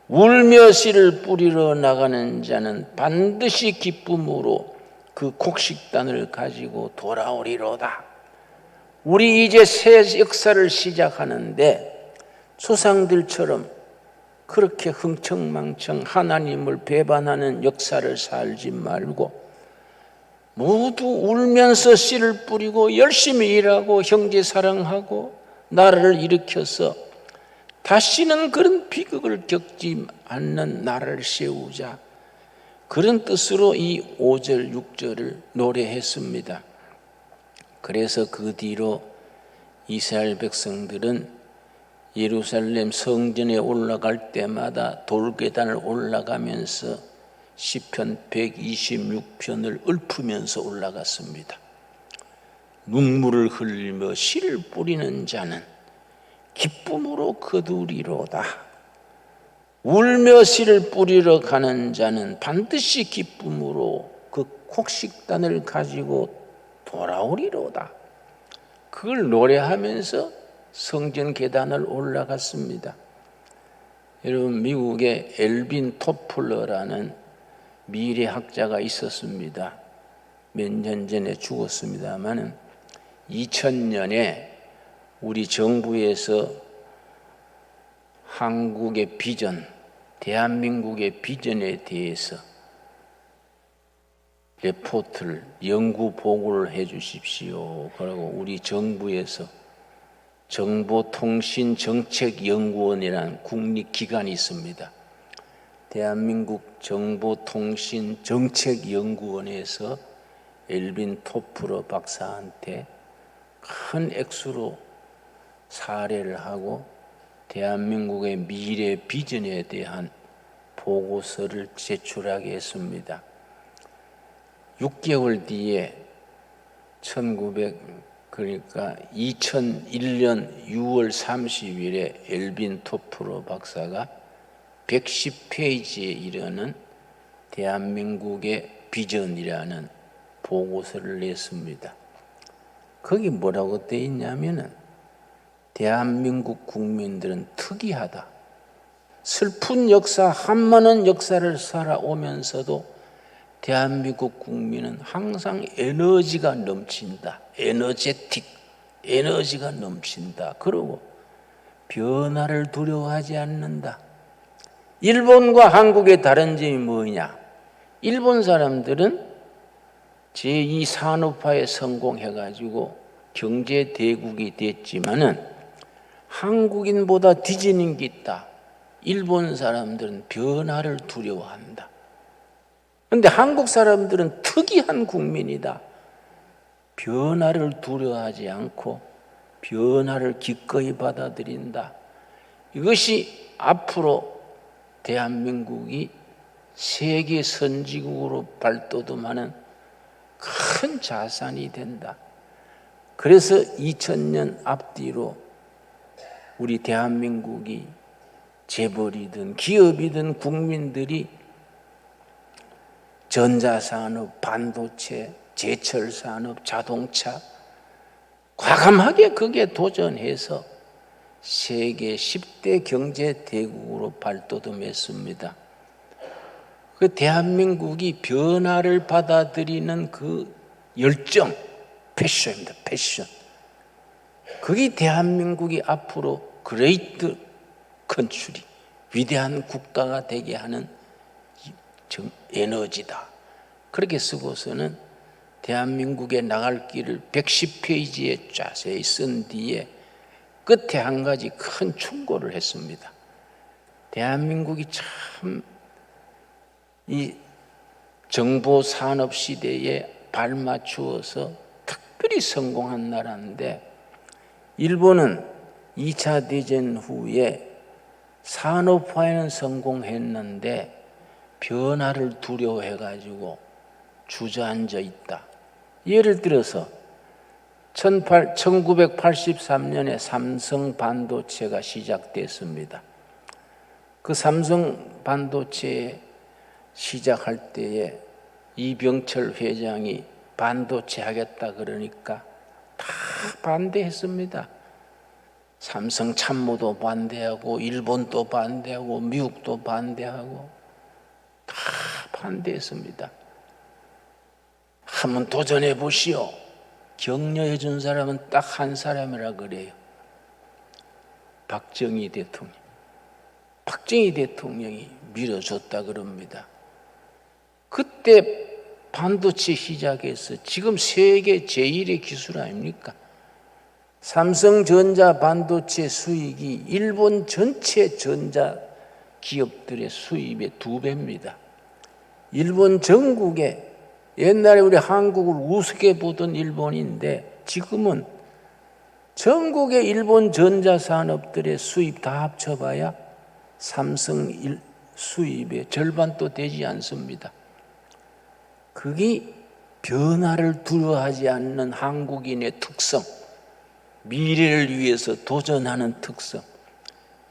울며 씨를 뿌리러 나가는 자는 반드시 기쁨으로 그 곡식단을 가지고 돌아오리로다. 우리 이제 새 역사를 시작하는데 조상들처럼 그렇게 흥청망청 하나님을 배반하는 역사를 살지 말고 모두 울면서 씨를 뿌리고 열심히 일하고 형제 사랑하고 나라를 일으켜서 다시는 그런 비극을 겪지 않는 나라를 세우자. 그런 뜻으로 이 5절, 6절을 노래했습니다. 그래서 그 뒤로 이스라엘 백성들은 예루살렘 성전에 올라갈 때마다 돌계단을 올라가면서 시편 126편을 읊으면서 올라갔습니다. 눈물을 흘리며 씨를 뿌리는 자는 기쁨으로 거두리로다. 울며 씨를 뿌리러 가는 자는 반드시 기쁨으로 그 곡식단을 가지고 돌아오리로다. 그걸 노래하면서 성전 계단을 올라갔습니다. 여러분 미국의 엘빈 토플러라는 미래학자가 있었습니다. 몇 년 전에 죽었습니다만 2000년에 우리 정부에서 한국의 비전, 대한민국의 비전에 대해서 레포트를 연구 보고를 해 주십시오. 그리고 우리 정부에서 정보통신정책연구원이라는 국립기관이 있습니다. 대한민국 정보통신정책연구원에서 엘빈 토플러 박사한테 큰 액수로 사례를 하고 대한민국의 미래 비전에 대한 보고서를 제출하게 했습니다. 6개월 뒤에 그러니까 2001년 6월 30일에 엘빈 토프로 박사가 110페이지에 이르는 대한민국의 비전이라는 보고서를 냈습니다. 거기 뭐라고 되어 있냐면은 대한민국 국민들은 특이하다. 슬픈 역사, 한많은 역사를 살아오면서도 대한민국 국민은 항상 에너지가 넘친다. 에너지가 넘친다. 그리고 변화를 두려워하지 않는다. 일본과 한국의 다른 점이 뭐냐? 일본 사람들은 제2산업화에 성공해가지고 경제 대국이 됐지만은 한국인보다 뒤지는 게 있다. 일본 사람들은 변화를 두려워한다. 그런데 한국 사람들은 특이한 국민이다. 변화를 두려워하지 않고 변화를 기꺼이 받아들인다. 이것이 앞으로 대한민국이 세계 선진국으로 발돋움하는 큰 자산이 된다. 그래서 2000년 앞뒤로 우리 대한민국이 재벌이든 기업이든 국민들이 전자산업, 반도체, 제철산업, 자동차 과감하게 거기에 도전해서 세계 10대 경제 대국으로 발돋움했습니다. 그 대한민국이 변화를 받아들이는 그 열정, 패션입니다. 패션. 그게 대한민국이 앞으로 그레이트 컨트리, 위대한 국가가 되게 하는 에너지다. 그렇게 쓰고서는 대한민국에 나갈 길을 110페이지에 자세히 쓴 뒤에 끝에 한 가지 큰 충고를 했습니다. 대한민국이 참 이 정보 산업 시대에 발맞추어서 특별히 성공한 나라인데, 일본은 2차 대전 후에 산업화에는 성공했는데 변화를 두려워해가지고 주저앉아 있다. 예를 들어서 1983년에 삼성 반도체가 시작됐습니다. 그 삼성 반도체 시작할 때에 이병철 회장이 반도체 하겠다 그러니까 다 반대했습니다. 삼성 참모도 반대하고 일본도 반대하고 미국도 반대하고 다 반대했습니다. 한번 도전해 보시오. 격려해 준 사람은 딱 한 사람이라 그래요. 박정희 대통령. 박정희 대통령이 밀어줬다 그럽니다. 그때 반도체 시작해서 지금 세계 제1의 기술 아닙니까? 삼성전자 반도체 수익이 일본 전체 전자 기업들의 수입의 2배입니다. 일본 전국에 옛날에 우리 한국을 우습게 보던 일본인데 지금은 전국의 일본 전자산업들의 수입 다 합쳐봐야 삼성 수입의 절반도 되지 않습니다. 그게 변화를 두려워하지 않는 한국인의 특성, 미래를 위해서 도전하는 특성,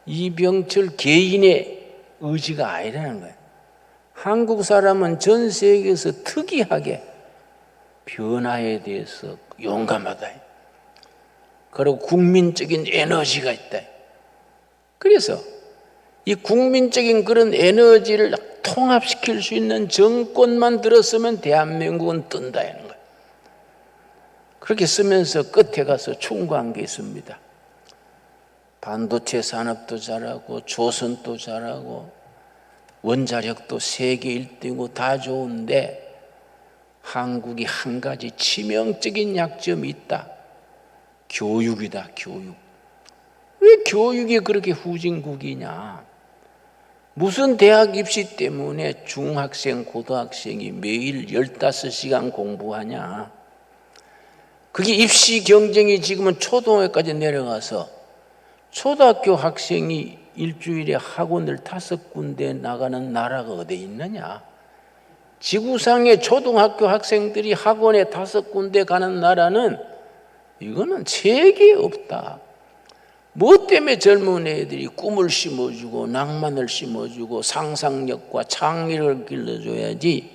이병철 개인의 의지가 아니라는 거예요. 한국 사람은 전 세계에서 특이하게 변화에 대해서 용감하다. 그리고 국민적인 에너지가 있다. 그래서 이 국민적인 그런 에너지를 통합시킬 수 있는 정권만 들었으면 대한민국은 뜬다는 거예요. 그렇게 쓰면서 끝에 가서 충고한 게 있습니다. 반도체 산업도 잘하고 조선도 잘하고 원자력도 세계 1등이고 다 좋은데 한국이 한 가지 치명적인 약점이 있다. 교육이다. 교육. 왜 교육이 그렇게 후진국이냐? 무슨 대학 입시 때문에 중학생, 고등학생이 매일 15시간 공부하냐? 그게 입시 경쟁이 지금은 초등학교까지 내려가서 초등학교 학생이 일주일에 학원을 5군데 나가는 나라가 어디 있느냐? 지구상의 초등학교 학생들이 학원에 5군데 가는 나라는 이거는 세계에 없다. 뭐 때문에 젊은 애들이 꿈을 심어주고 낭만을 심어주고 상상력과 창의력을 길러줘야지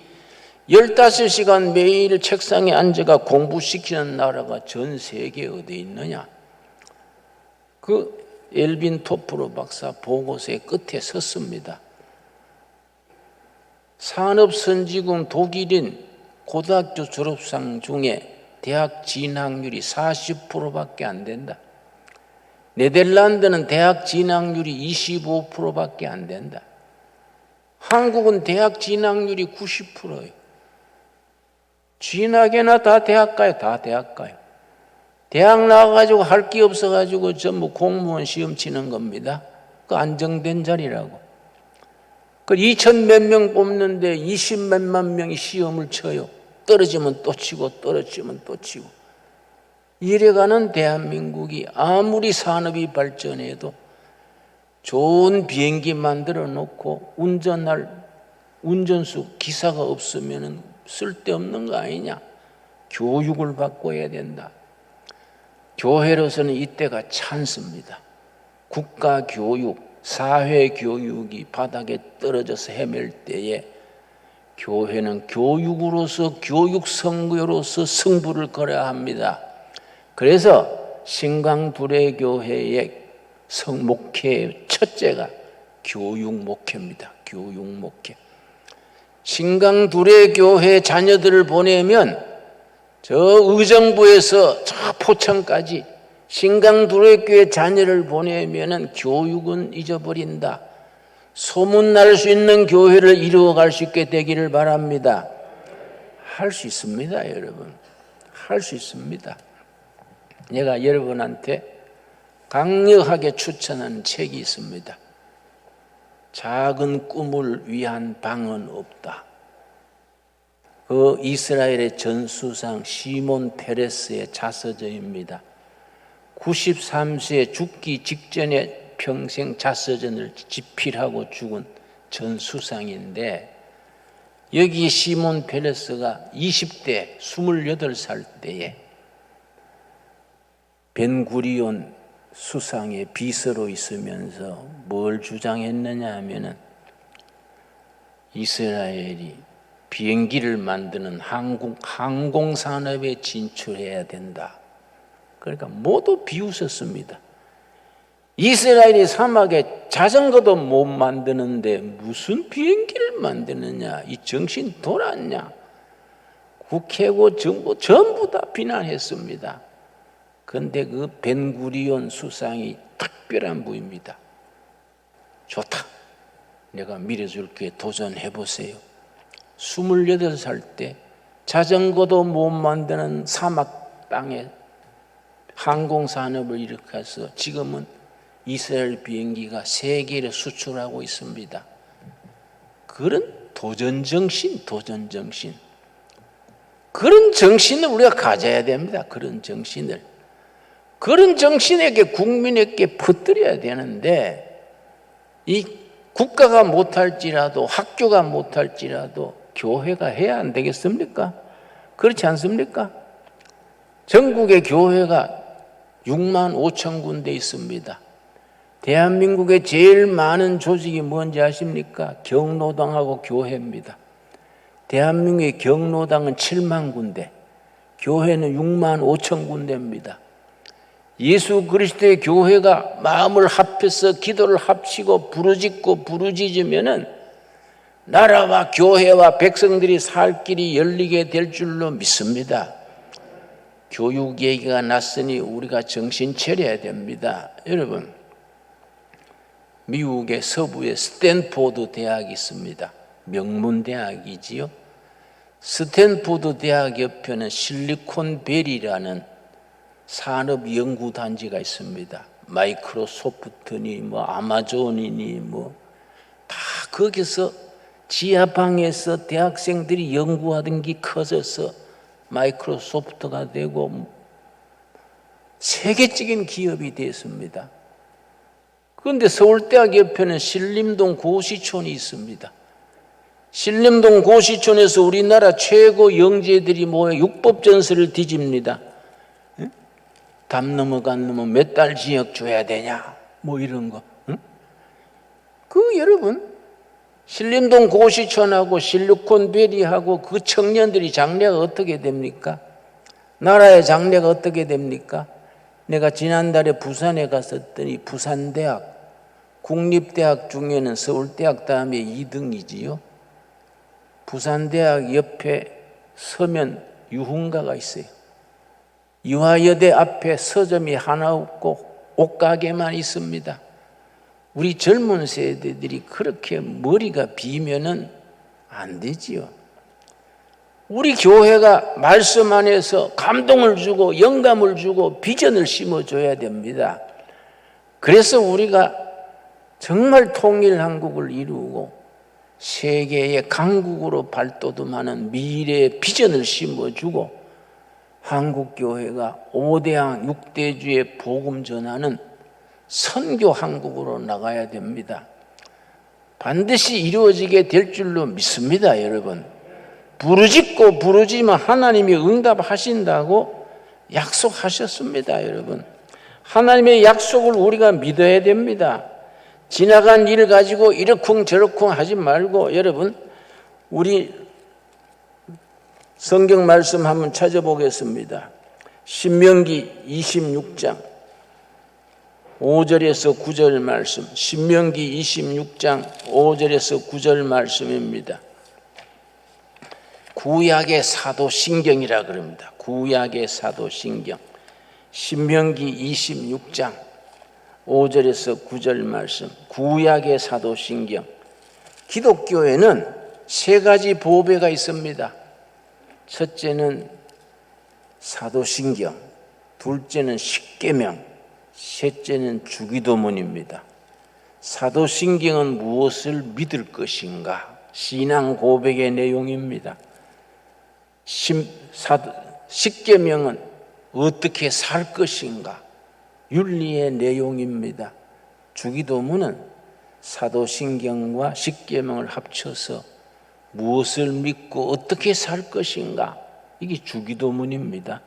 15시간 매일 책상에 앉아가 공부시키는 나라가 전 세계에 어디 있느냐. 그 엘빈 토프로 박사 보고서의 끝에 섰습니다. 산업선진국 독일인 고등학교 졸업생 중에 대학 진학률이 40%밖에 안 된다. 네덜란드는 대학 진학률이 25%밖에 안 된다. 한국은 대학 진학률이 90%예요. 진학에나 다 대학 가요. 다 대학 가요. 대학 나와가지고 할 게 없어가지고 전부 공무원 시험 치는 겁니다. 그 안정된 자리라고. 그 2천 몇 명 뽑는데 20 몇만 명이 시험을 쳐요. 떨어지면 또 치고 떨어지면 또 치고. 이래가는 대한민국이 아무리 산업이 발전해도 좋은 비행기 만들어 놓고 운전할 운전수 기사가 없으면 쓸데없는 거 아니냐. 교육을 바꿔야 된다. 교회로서는 이때가 찬스입니다. 국가교육, 사회교육이 바닥에 떨어져서 헤맬 때에 교회는 교육으로서 교육선교로서 승부를 걸어야 합니다. 그래서 신강두레교회의 목회 첫째가 교육목회입니다. 교육목회. 신강두레교회 자녀들을 보내면 저 의정부에서 저 포천까지 신강두레교회 자녀를 보내면은 교육은 잊어버린다. 소문날 수 있는 교회를 이루어갈 수 있게 되기를 바랍니다. 할 수 있습니다, 여러분. 할 수 있습니다. 내가 여러분한테 강력하게 추천하는 책이 있습니다. 작은 꿈을 위한 방은 없다. 그 이스라엘의 전수상 시몬 페레스의 자서전입니다. 93세에 죽기 직전에 평생 자서전을 집필하고 죽은 전수상인데 여기 시몬 페레스가 20대 28살 때에 벤구리온 수상의 비서로 있으면서 뭘 주장했느냐 하면은 이스라엘이 비행기를 만드는 항공산업에 진출해야 된다. 그러니까 모두 비웃었습니다. 이스라엘이 사막에 자전거도 못 만드는데 무슨 비행기를 만드느냐. 이 정신 돌았냐. 국회고 정부 전부 다 비난했습니다. 그런데 그 벤구리온 수상이 특별한 부입니다. 좋다. 내가 밀어줄게. 도전해보세요. 28살 때 자전거도 못 만드는 사막 땅에 항공산업을 일으켜서 지금은 이스라엘 비행기가 세계에 수출하고 있습니다. 그런 도전정신. 그런 정신을 우리가 가져야 됩니다. 그런 정신을. 그런 정신에게 국민에게 퍼뜨려야 되는데 이 국가가 못할지라도 학교가 못할지라도 교회가 해야 안 되겠습니까? 그렇지 않습니까? 전국의 교회가 6만 5천 군데 있습니다. 대한민국의 제일 많은 조직이 뭔지 아십니까? 경로당하고 교회입니다. 대한민국의 경로당은 7만 군데, 교회는 6만 5천 군데입니다. 예수 그리스도의 교회가 마음을 합해서 기도를 합치고 부르짖으면은 나라와 교회와 백성들이 살 길이 열리게 될 줄로 믿습니다. 교육 얘기가 났으니 우리가 정신 차려야 됩니다. 여러분, 미국의 서부에 스탠포드 대학이 있습니다. 명문 대학이지요. 스탠포드 대학 옆에는 실리콘밸리라는 산업연구단지가 있습니다. 마이크로소프트니 아마존이니 다 거기서 지하방에서 대학생들이 연구하던 게 커져서 마이크로소프트가 되고 세계적인 기업이 됐습니다. 그런데 서울대학 옆에는 신림동 고시촌이 있습니다. 신림동 고시촌에서 우리나라 최고 영재들이 모여 육법전서를 뒤집니다. 담 넘어간 놈은 몇 달 징역 줘야 되냐 뭐 이런 거. 그 여러분 신림동 고시촌하고 실리콘밸리하고 그 청년들이 장래가 어떻게 됩니까? 나라의 장래가 어떻게 됩니까? 내가 지난달에 부산에 갔었더니 부산대학 국립대학 중에는 서울대학 다음에 2등이지요. 부산대학 옆에 서면 유흥가가 있어요. 이화여대 앞에 서점이 하나 없고 옷가게만 있습니다. 우리 젊은 세대들이 그렇게 머리가 비면은 안 되지요. 우리 교회가 말씀 안에서 감동을 주고 영감을 주고 비전을 심어줘야 됩니다. 그래서 우리가 정말 통일한국을 이루고 세계의 강국으로 발돋움하는 미래의 비전을 심어주고 한국교회가 5대양 6대주의 복음 전하는 선교 한국으로 나가야 됩니다. 반드시 이루어지게 될 줄로 믿습니다, 여러분. 부르짖고 부르짖으면 하나님이 응답하신다고 약속하셨습니다, 여러분. 하나님의 약속을 우리가 믿어야 됩니다. 지나간 일 가지고 이러쿵저러쿵 하지 말고 여러분 우리 성경 말씀 한번 찾아보겠습니다. 신명기 26장 5절에서 9절 말씀, 신명기 26장 5절에서 9절 말씀입니다. 구약의 사도신경이라 그럽니다. 구약의 사도신경. 신명기 26장 5절에서 9절 말씀. 구약의 사도신경. 기독교에는 세 가지 보배가 있습니다. 첫째는 사도신경, 둘째는 십계명, 셋째는 주기도문입니다. 사도신경은 무엇을 믿을 것인가? 신앙 고백의 내용입니다. 십계명은 어떻게 살 것인가? 윤리의 내용입니다. 주기도문은 사도신경과 십계명을 합쳐서 무엇을 믿고 어떻게 살 것인가? 이게 주기도문입니다.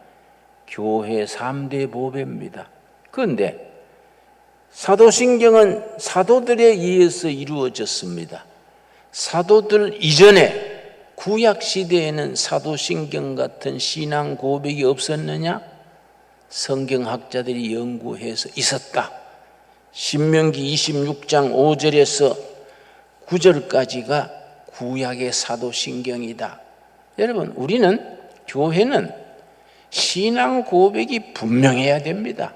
교회 3대 보배입니다. 그런데 사도신경은 사도들에 의해서 이루어졌습니다. 사도들 이전에 구약시대에는 사도신경 같은 신앙 고백이 없었느냐? 성경학자들이 연구해서 있었다. 신명기 26장 5절에서 9절까지가 구약의 사도신경이다. 여러분, 우리는 교회는 신앙 고백이 분명해야 됩니다.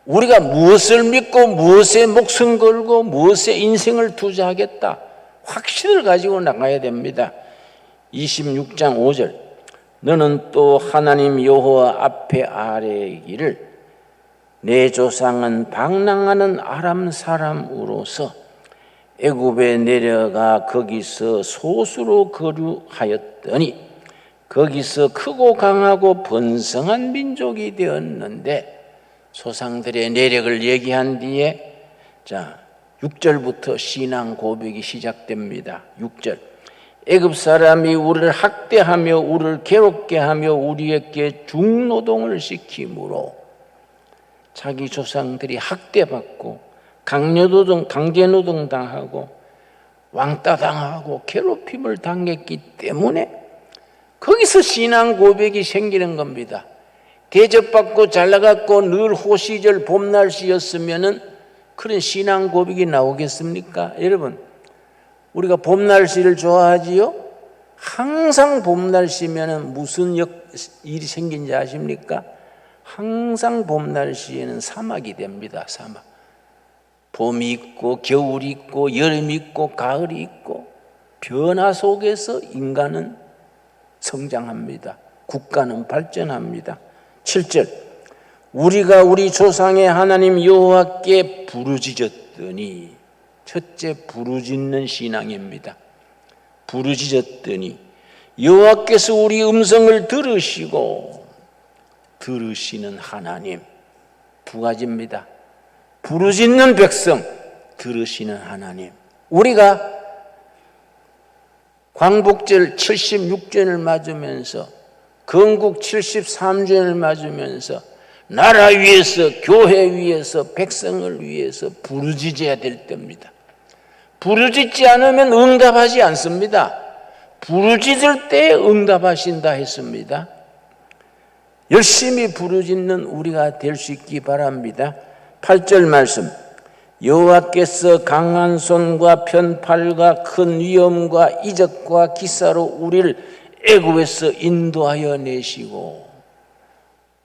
우리가 무엇을 믿고 무엇에 목숨 걸고 무엇에 인생을 투자하겠다. 확신을 가지고 나가야 됩니다. 26장 5절 너는 또 하나님 여호와 앞에 아뢰기를 내 조상은 방랑하는 아람 사람으로서 애굽에 내려가 거기서 소수로 거류하였더니 거기서 크고 강하고 번성한 민족이 되었는데 조상들의 내력을 얘기한 뒤에 6절부터 신앙 고백이 시작됩니다. 6절 애굽 사람이 우리를 학대하며 우리를 괴롭게 하며 우리에게 중노동을 시키므로 자기 조상들이 학대받고 강제노동 당하고 왕따 당하고 괴롭힘을 당했기 때문에 거기서 신앙 고백이 생기는 겁니다. 대접받고 잘나갔고 늘 호시절 봄날씨였으면은 그런 신앙 고백이 나오겠습니까? 여러분, 우리가 봄날씨를 좋아하지요? 항상 봄날씨면은 무슨 일이 생긴지 아십니까? 항상 봄날씨에는 사막이 됩니다. 사막. 봄이 있고 겨울이 있고 여름이 있고 가을이 있고 변화 속에서 인간은 성장합니다. 국가는 발전합니다. 7절 우리가 우리 조상의 하나님 여호와께 부르짖었더니 첫째 부르짖는 신앙입니다. 부르짖었더니 여호와께서 우리 음성을 들으시고 들으시는 하나님 두 가지입니다. 부르짖는 백성 들으시는 하나님. 우리가 광복절 76주년을 맞으면서 건국 73주년을 맞으면서 나라 위해서, 교회 위해서, 백성을 위해서 부르짖어야 될 때입니다. 부르짖지 않으면 응답하지 않습니다. 부르짖을 때 응답하신다 했습니다. 열심히 부르짖는 우리가 될 수 있기 바랍니다. 8절 말씀, 여호와께서 강한 손과 편팔과 큰 위엄과 이적과 기사로 우리를 애굽에서 인도하여 내시고,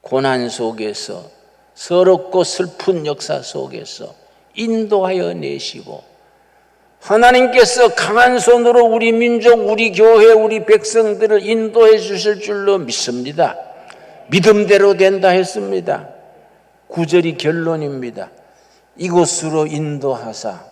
고난 속에서, 서럽고 슬픈 역사 속에서 인도하여 내시고, 하나님께서 강한 손으로 우리 민족, 우리 교회, 우리 백성들을 인도해 주실 줄로 믿습니다. 믿음대로 된다 했습니다. 9절이 결론입니다. 이곳으로 인도하사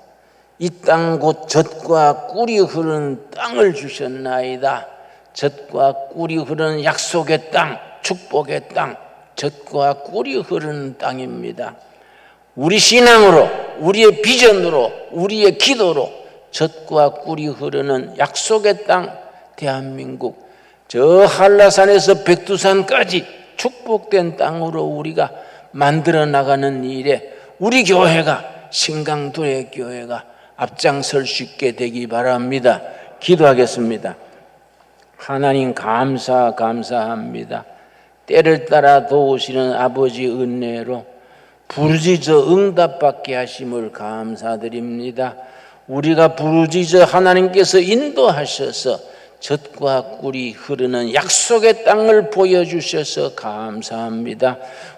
이 땅 곧 젖과 꿀이 흐르는 땅을 주셨나이다. 젖과 꿀이 흐르는 약속의 땅, 축복의 땅, 젖과 꿀이 흐르는 땅입니다. 우리 신앙으로, 우리의 비전으로, 우리의 기도로 젖과 꿀이 흐르는 약속의 땅, 대한민국, 저 한라산에서 백두산까지 축복된 땅으로 우리가 만들어 나가는 일에 우리 교회가, 신강도의 교회가 앞장설 수 있게 되기 바랍니다. 기도하겠습니다. 하나님 감사합니다. 때를 따라 도우시는 아버지 은혜로 부르짖어 응답받게 하심을 감사드립니다. 우리가 부르짖어 하나님께서 인도하셔서 젖과 꿀이 흐르는 약속의 땅을 보여주셔서 감사합니다.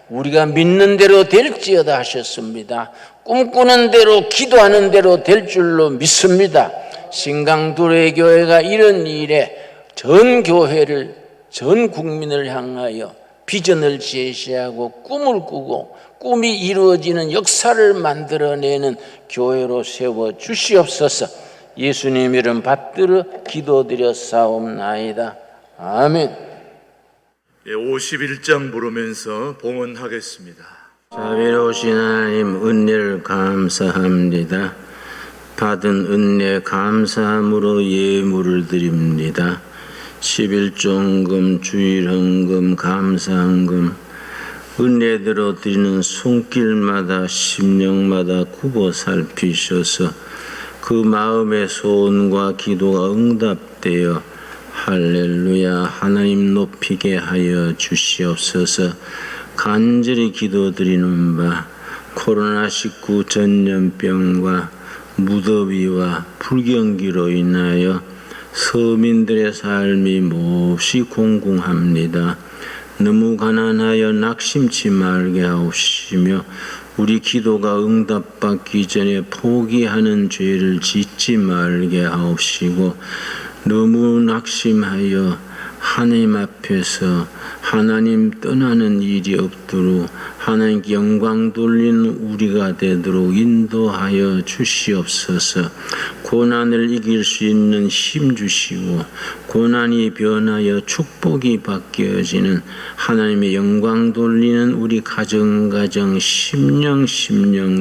우리가 믿는 대로 될지어다 하셨습니다. 꿈꾸는 대로, 기도하는 대로 될 줄로 믿습니다. 신강도의 교회가 이런 일에 전 교회를, 전 국민을 향하여 비전을 제시하고 꿈을 꾸고 꿈이 이루어지는 역사를 만들어내는 교회로 세워 주시옵소서. 예수님 이름 받들어 기도드려 싸움나이다. 아멘. 51장 부르면서 봉헌하겠습니다. 자비로우신 하나님, 은혜를 감사합니다. 받은 은혜 감사함으로 예물을 드립니다. 11조헌금, 주일헌금, 감사헌금, 은혜대로 드리는 손길마다 심령마다 굽어 살피셔서 그 마음의 소원과 기도가 응답되어 할렐루야 하나님 높이게 하여 주시옵소서. 간절히 기도드리는 바 코로나19 전염병과 무더위와 불경기로 인하여 서민들의 삶이 몹시 공공합니다. 너무 가난하여 낙심치 말게 하옵시며 우리 기도가 응답받기 전에 포기하는 죄를 짓지 말게 하옵시고, 너무 낙심하여 하나님 앞에서 하나님 떠나는 일이 없도록 하나님께 영광 돌리는 우리가 되도록 인도하여 주시옵소서. 고난을 이길 수 있는 힘 주시고 고난이 변하여 축복이 바뀌어지는 하나님의 영광 돌리는 우리 가정 심령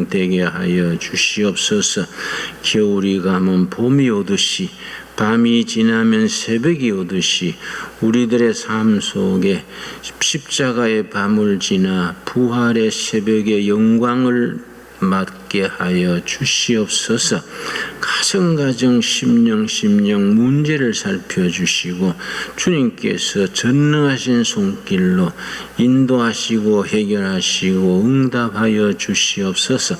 되게 하여 주시옵소서. 겨울이 가면 봄이 오듯이 밤이 지나면 새벽이 오듯이 우리들의 삶 속에 십자가의 밤을 지나 부활의 새벽의 영광을 맞게 하여 주시옵소서. 가정 심령 문제를 살펴주시고 주님께서 전능하신 손길로 인도하시고 해결하시고 응답하여 주시옵소서.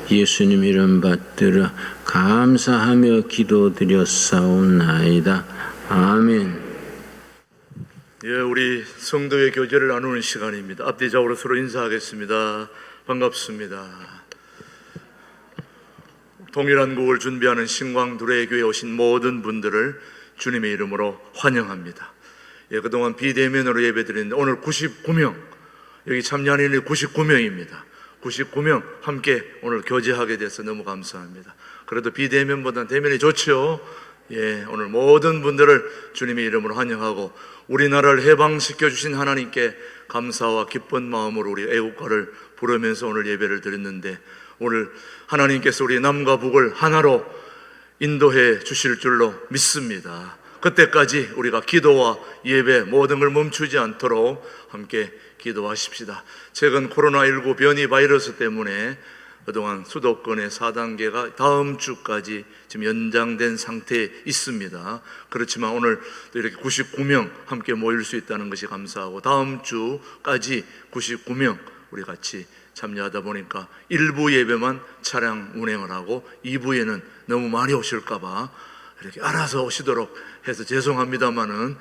예수님 이름 받들어 감사하며 기도드렸사옵나이다. 아멘. 예, 우리 성도의 교제를 나누는 시간입니다. 앞뒤적으로 서로 인사하겠습니다. 반갑습니다. 동일한 곡을 준비하는 신광두레교회에 오신 모든 분들을 주님의 이름으로 환영합니다. 예, 그동안 비대면으로 예배드리는데 오늘 99명, 여기 참여하는 인원이 99명입니다. 99명 함께 오늘 교제하게 돼서 너무 감사합니다. 그래도 비대면보다는 대면이 좋죠. 예, 오늘 모든 분들을 주님의 이름으로 환영하고 우리나라를 해방시켜 주신 하나님께 감사와 기쁜 마음으로 우리 애국가를 부르면서 오늘 예배를 드렸는데, 오늘 하나님께서 우리 남과 북을 하나로 인도해 주실 줄로 믿습니다. 그때까지 우리가 기도와 예배 모든 걸 멈추지 않도록 함께 기도하십시다. 최근 코로나19 변이 바이러스 때문에 그동안 수도권의 4단계가 다음 주까지 지금 연장된 상태에 있습니다. 그렇지만 오늘 또 이렇게 99명 함께 모일 수 있다는 것이 감사하고, 다음 주까지 99명 우리 같이 참여하다 보니까 1부 예배만 차량 운행을 하고 2부에는 너무 많이 오실까봐 이렇게 알아서 오시도록 해서 죄송합니다만은,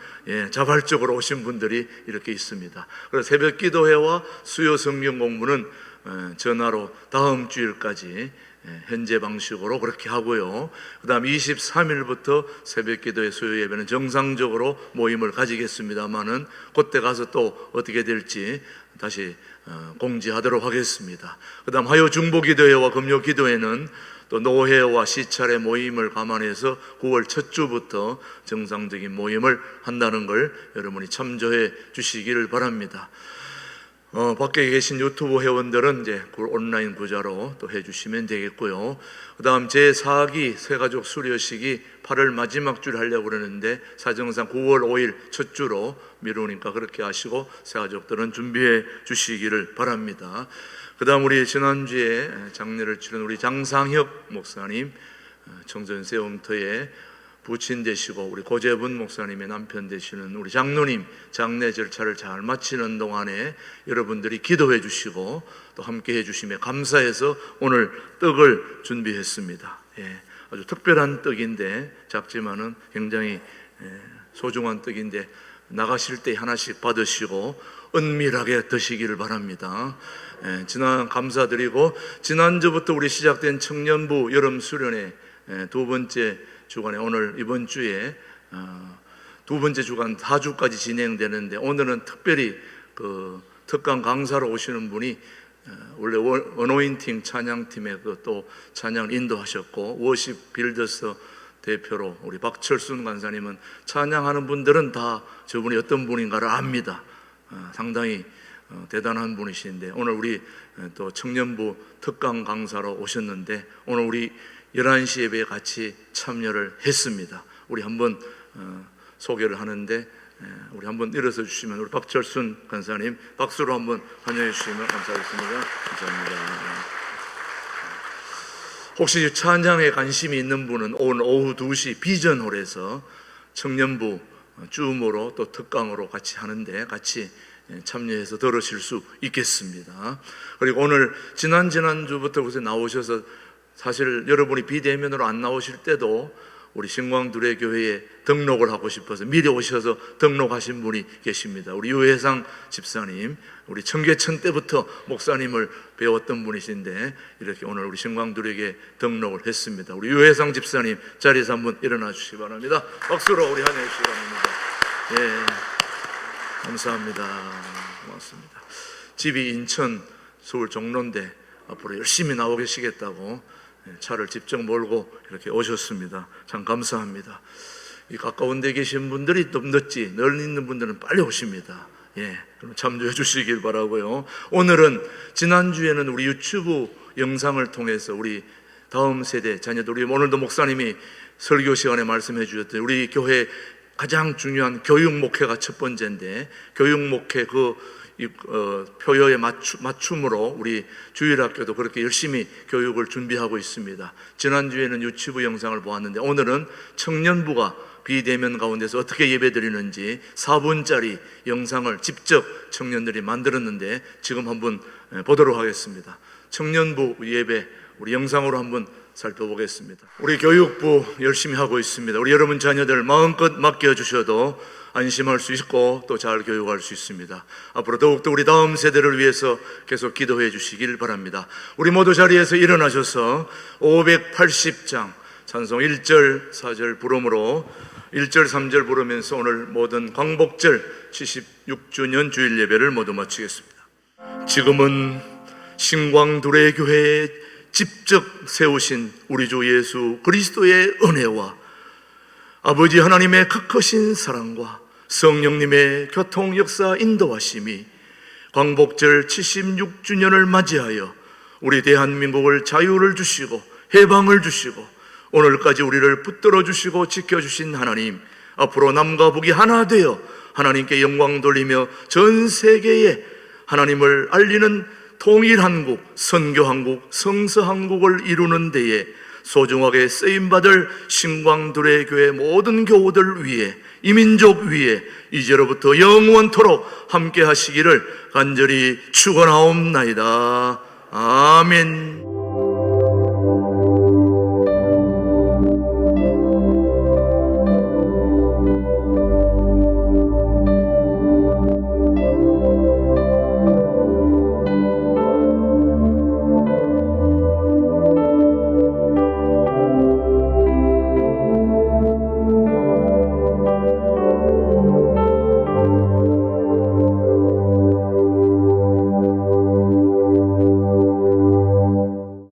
자발적으로 오신 분들이 이렇게 있습니다. 그래서 새벽 기도회와 수요 성경 공부는 전화로 다음 주일까지 현재 방식으로 그렇게 하고요. 그 다음 23일부터 새벽 기도회 수요 예배는 정상적으로 모임을 가지겠습니다만은, 그때 가서 또 어떻게 될지 다시 공지하도록 하겠습니다. 그 다음 화요 중보 기도회와 금요 기도회는 또 노회와 시찰의 모임을 감안해서 9월 첫 주부터 정상적인 모임을 한다는 걸 여러분이 참조해 주시기를 바랍니다. 밖에 계신 유튜브 회원들은 이제 온라인 구자로 또 해주시면 되겠고요. 그 다음 제4기 새가족 수료식이 8월 마지막 주를 하려고 그러는데 사정상 9월 5일 첫 주로 미루니까 그렇게 하시고 새가족들은 준비해 주시기를 바랍니다. 그 다음 우리 지난주에 장례를 치른 우리 장상혁 목사님, 청전세움터에 부친 되시고 우리 고재분 목사님의 남편 되시는 우리 장로님 장례 절차를 잘 마치는 동안에 여러분들이 기도해 주시고 또 함께 해 주시며 감사해서 오늘 떡을 준비했습니다. 아주 특별한 떡인데, 작지만은 굉장히 소중한 떡인데 나가실 때 하나씩 받으시고 은밀하게 드시기를 바랍니다. 지난 감사드리고, 지난주부터 우리 시작된 청년부 여름 수련회 두 번째 주간에 오늘 이번 주에 두 번째 주간 4주까지 진행되는데, 오늘은 특별히 그 특강 강사로 오시는 분이 원래 어노인팅 찬양팀에 또 찬양을 인도하셨고, 워십 빌더스 대표로 우리 박철순 간사님은 찬양하는 분들은 다 저분이 어떤 분인가를 압니다. 상당히 대단한 분이신데, 오늘 우리 또 청년부 특강 강사로 오셨는데 오늘 우리 11시 예배에 같이 참여를 했습니다. 우리 한번 소개를 하는데, 우리 한번 일어서 주시면 우리 박철순 간사님 박수로 한번 환영해 주시면 감사하겠습니다. 감사합니다. 혹시 찬양에 관심이 있는 분은 오늘 오후 2시 비전홀에서 청년부 줌으로 또 특강으로 같이 하는데 같이 참여해서 들으실 수 있겠습니다. 그리고 오늘 지난주부터 그새 나오셔서, 사실 여러분이 비대면으로 안 나오실 때도 우리 신광두레교회에 등록을 하고 싶어서 미리 오셔서 등록하신 분이 계십니다. 우리 유혜상 집사님, 우리 청계천 때부터 목사님을 배웠던 분이신데 이렇게 오늘 우리 신광두레교회에 등록을 했습니다. 우리 유혜상 집사님 자리에서 한번 일어나 주시기 바랍니다. 박수로 우리 환영해 주시기 바랍니다. 감사합니다. 고맙습니다. 집이 인천 서울 종로인데 앞으로 열심히 나오 계시겠다고 차를 직접 몰고 이렇게 오셨습니다. 참 감사합니다. 이 가까운 데 계신 분들이 좀 늦지, 널리 있는 분들은 빨리 오십니다. 그럼 참조해 주시길 바라고요. 오늘은 지난주에는 우리 유튜브 영상을 통해서 우리 다음 세대 자녀들, 우리 오늘도 목사님이 설교 시간에 말씀해 주셨던 우리 교회 가장 중요한 교육 목회가 첫 번째인데, 교육 목회 표어에 맞춤으로 우리 주일학교도 그렇게 열심히 교육을 준비하고 있습니다. 지난주에는 유튜브 영상을 보았는데 오늘은 청년부가 비대면 가운데서 어떻게 예배드리는지 4분짜리 영상을 직접 청년들이 만들었는데 지금 한번 보도록 하겠습니다. 청년부 예배 우리 영상으로 한번 살펴보겠습니다. 우리 교육부 열심히 하고 있습니다. 우리 여러분 자녀들 마음껏 맡겨주셔도 안심할 수 있고 또 잘 교육할 수 있습니다. 앞으로 더욱더 우리 다음 세대를 위해서 계속 기도해 주시길 바랍니다. 우리 모두 자리에서 일어나셔서 580장 찬송 1절 4절 부름으로 1절 3절 부르면서 오늘 모든 광복절 76주년 주일 예배를 모두 마치겠습니다. 지금은 신광두레교회에 직접 세우신 우리 주 예수 그리스도의 은혜와 아버지 하나님의 크크신 사랑과 성령님의 교통 역사 인도하심이 광복절 76주년을 맞이하여 우리 대한민국을 자유를 주시고 해방을 주시고 오늘까지 우리를 붙들어 주시고 지켜주신 하나님, 앞으로 남과 북이 하나 되어 하나님께 영광 돌리며 전 세계에 하나님을 알리는 통일한국, 선교한국, 성서한국을 이루는 데에 소중하게 쓰임받을 신광두레 교회 모든 교우들 위해, 이민족 위해 이제로부터 영원토록 함께 하시기를 간절히 축원하옵나이다. 아멘.